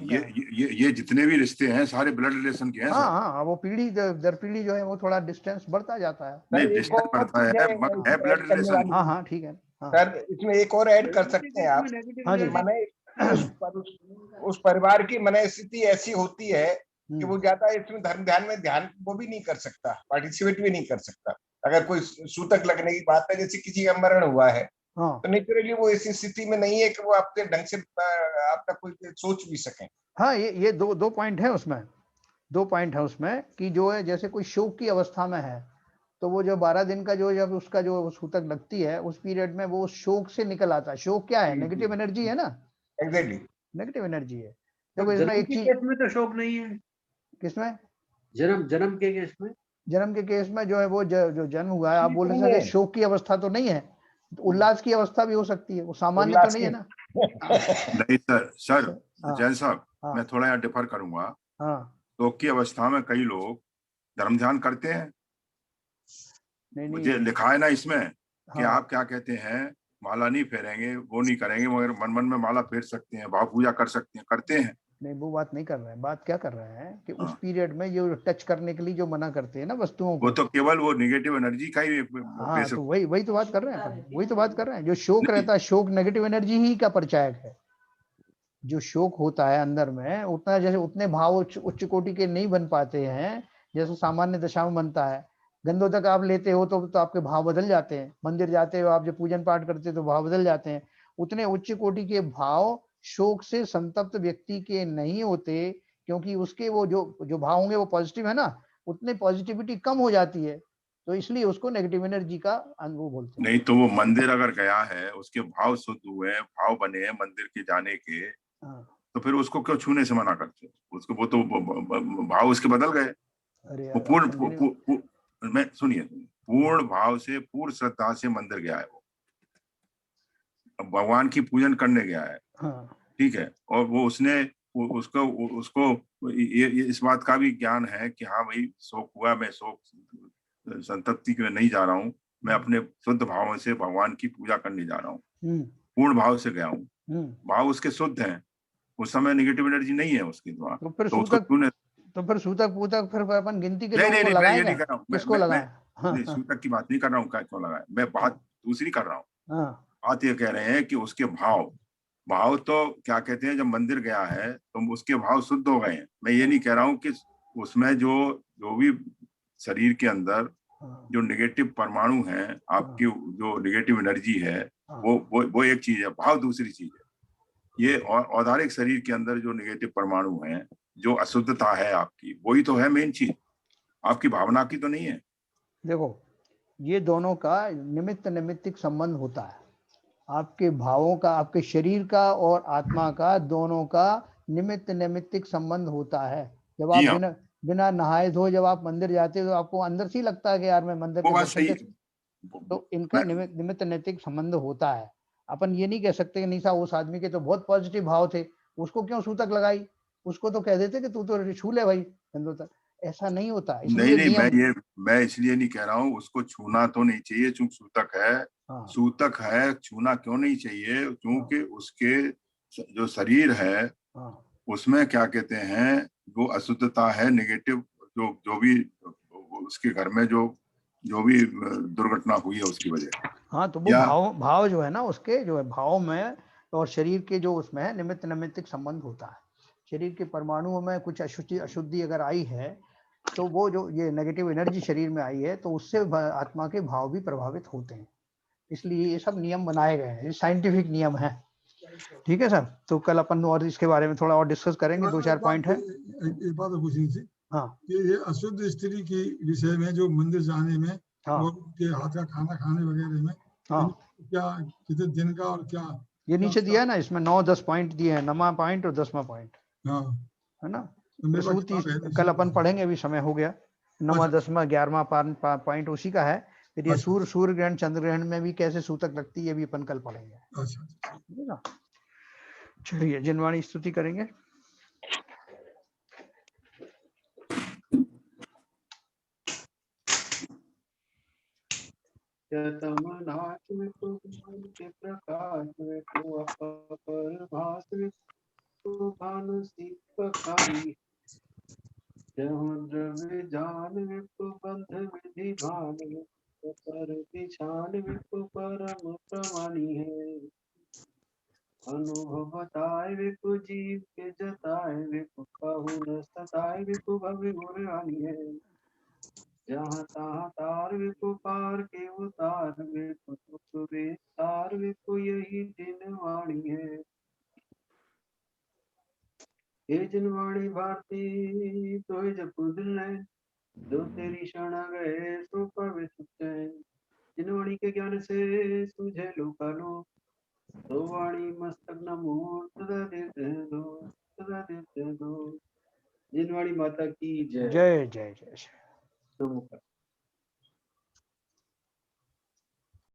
ये जितने भी रिश्ते हैं सारे ब्लड रिलेशन के हैं। हाँ, वो पीढ़ी दर पीढ़ी जो है वो थोड़ा डिस्टेंस बढ़ता जाता है। नहीं, डिस्टेंस बढ़ता है ब्लड रिलेशन। हाँ ठीक है। सर इसमें एक और ऐड कर सकते हैं आप। माने उस परिवार की माने स्थिति ऐसी होती है कि वो ज्यादा इसमें धर्म ध्यान में वो भी नहीं कर सकता, पार्टिसिपेट भी नहीं कर सकता। अगर कोई सूतक लगने की बात है, जैसे किसी का मरण हुआ है, तो नेचुरली वो इस स्थिति में नहीं है कि वो आपके ढंग से आपका कोई सोच भी सके। हाँ, ये दो पॉइंट है उसमें, दो पॉइंट है उसमें कि जो है जैसे कोई शोक की अवस्था में है तो वो जो 12 दिन का जो जब उसका जो सूतक लगती है उस पीरियड में वो शोक से निकल आता है। शोक क्या है? नेगेटिव एनर्जी है ना। एग्जैक्टली नेगेटिव एनर्जी है। देखो इसमें एक चीज में तो शोक नहीं है। किसमें? जन्म के केस में। जन्म के केस में जो है वो जो जन्म हुआ है, आप बोल रहे हैं शोक की अवस्था तो नहीं है, उल्लास की अवस्था भी हो सकती है, वो सामान्य तो नहीं है ना। नहीं सर जैन साहब, मैं थोड़ा यहाँ डिफर करूंगा। शोक की अवस्था में कई लोग धर्म ध्यान करते हैं। मुझे लिखा है ना इसमें कि आप क्या कहते हैं, माला नहीं फेरेंगे, वो नहीं करेंगे, मगर मन मन में माला फेर सकते हैं, भाव पूजा कर सकते हैं, करते हैं। नहीं, वो बात नहीं कर रहे हैं। बात क्या कर रहे हैं कि उस पीरियड में जो टच करने के लिए जो मना करते हैं ना वस्तुओं को, वो तो केवल वो नेगेटिव एनर्जी का ही। हाँ, तो वही तो बात कर रहे हैं, वही तो बात कर रहे हैं। जो शोक रहता है, शोक नेगेटिव एनर्जी ही का परिचायक है। जो शोक होता है अंदर में, उतना जैसे उतने भाव उच्च कोटि के नहीं बन पाते हैं जैसे सामान्य दशा में बनता है। गंधोदक आप लेते हो तो आपके भाव बदल जाते हैं, मंदिर जाते हो आप जब पूजन पाठ करते हो तो भाव बदल जाते हैं। उतने उच्च कोटि के भाव शोक से संतप्त व्यक्ति के नहीं होते, क्योंकि उसके वो जो भाव होंगे वो पॉजिटिव है ना, उतने पॉजिटिविटी कम हो जाती है, तो इसलिए उसको नेगेटिव एनर्जी का अनुभव बोलते हैं। नहीं तो वो मंदिर अगर गया है, उसके भाव शुद्ध हुए, भाव बने हैं मंदिर के जाने के, तो फिर उसको क्यों छूने से मना करते? उसको वो तो भाव उसके बदल गए। वो पूर्ण मैं सुनिए, पूर्ण भाव से पूर्ण श्रद्धा से मंदिर गया है, वो भगवान की पूजन करने गया है। ठीक है, और वो उसको ये इस बात का भी ज्ञान है कि हाँ भाई शोक हुआ, मैं शोक संतप्ति के नहीं जा रहा हूँ, मैं अपने शुद्ध भाव से भगवान की पूजा करने जा रहा हूँ, पूर्ण भाव से गया हूँ, भाव उसके शुद्ध हैं, उस समय नेगेटिव एनर्जी नहीं है उसके द्वारा। तो फिर सूतक पूतक फिर अपन गिनती के लोगों को लगाएंगे। नहीं कर रहा हूँ, किसको लगाएं? नहीं, सूतक की बात नहीं कर रहा हूँ, क्यों लगाए, मैं बात दूसरी कर रहा हूँ। बात ये कह रहे हैं कि उसके भाव तो क्या कहते हैं, जब मंदिर गया है तो उसके भाव शुद्ध हो गए हैं। मैं ये नहीं कह रहा हूँ कि उसमें जो भी शरीर के अंदर जो नेगेटिव परमाणु हैं, आपकी जो नेगेटिव एनर्जी है, वो एक चीज है, भाव दूसरी चीज है। ये औदारिक शरीर के अंदर जो नेगेटिव परमाणु हैं, जो अशुद्धता है आपकी, वही तो है मेन चीज, आपकी भावना की तो नहीं है। देखो, ये दोनों का निमित्तिक संबंध होता है। आपके भावों का, आपके शरीर का और आत्मा का, दोनों का निमित्तिक संबंध होता है। जब आप बिना नहाए धोए जब आप मंदिर जाते हो तो आपको अंदर से ही लगता है कि यार मैं मंदिर के दर्शन के, तो इनका निमित्तिक संबंध होता है। अपन ये नहीं कह सकते कि नहीं साहब उस आदमी के तो बहुत पॉजिटिव भाव थे, उसको क्यों सूतक लगाई, उसको तो कह देते कि तू तो छू ले भाई गंधोदक। ऐसा नहीं होता। नहीं, मैं इसलिए नहीं कह रहा हूँ उसको छूना तो नहीं चाहिए, चूंकि सूतक है। सूतक है, छूना क्यों नहीं चाहिए? क्योंकि उसके जो शरीर है उसमें क्या कहते हैं, वो अशुद्धता है, नेगेटिव जो भी उसके घर में जो भी दुर्घटना हुई है उसकी वजह, हाँ, तो वो भाव जो है ना, उसके जो है भाव में और शरीर के जो उसमें है निमित्त नैमित्तिक संबंध होता है। शरीर के परमाणुओं में कुछ अशुद्धि अगर आई है तो वो जो ये नेगेटिव एनर्जी शरीर में आई है तो उससे आत्मा के भाव भी प्रभावित होते हैं। इसलिए ये सब नियम बनाए गए हैं, ये साइंटिफिक नियम है। ठीक है सर, तो कल अपन और इसके बारे में थोड़ा और डिस्कस करेंगे। 2-4 पॉइंट है। एक बात पूछनी थी। हाँ, ये अशुद्ध स्त्री के विषय में जो मंदिर जाने में और के हाथ का खाना खाने वगैरह में, क्या कितने दिन का और क्या ये नीचे दिया है ना, इसमें 9-10 पॉइंट दिए हैं, 9वां पॉइंट और 10वां पॉइंट, है ना। कल अपन पढ़ेंगे, अभी समय हो गया। 9वां 10वां 11वां पॉइंट उसी का है। फिर ये सूर्य ग्रहण चंद्र ग्रहण में भी कैसे सूतक लगती है ये भी अपन कल पढ़ेंगे। अच्छा, चलिए जिनवाणी स्तुति करेंगे। तमनाच में तो के प्रकाश में तो अपर भास में तो भानु सिपकाई जहाँ द्रव्य जान में तो बंध विधि भान में तो पर पिछान में तो परम प्रमाणी है। अनुभव बताए वे को जीव के जताए वे को कहु न सताए वे को भव्य गुण रानी है। जहाँ तहाँ तार वे को पार के उतार वे को तुक वे तार वे को यही जिनवाणी है। ये जिनवाणी भारती तो जब दिल है जो तेरी शरण गए सो पवित्र है। जिनवाणी के ज्ञान से सूझे लोकालो तो वाणी मस्तक नमो सदा देते दो, सदा देते दो। जिनवाणी माता की जय। जय जय जय।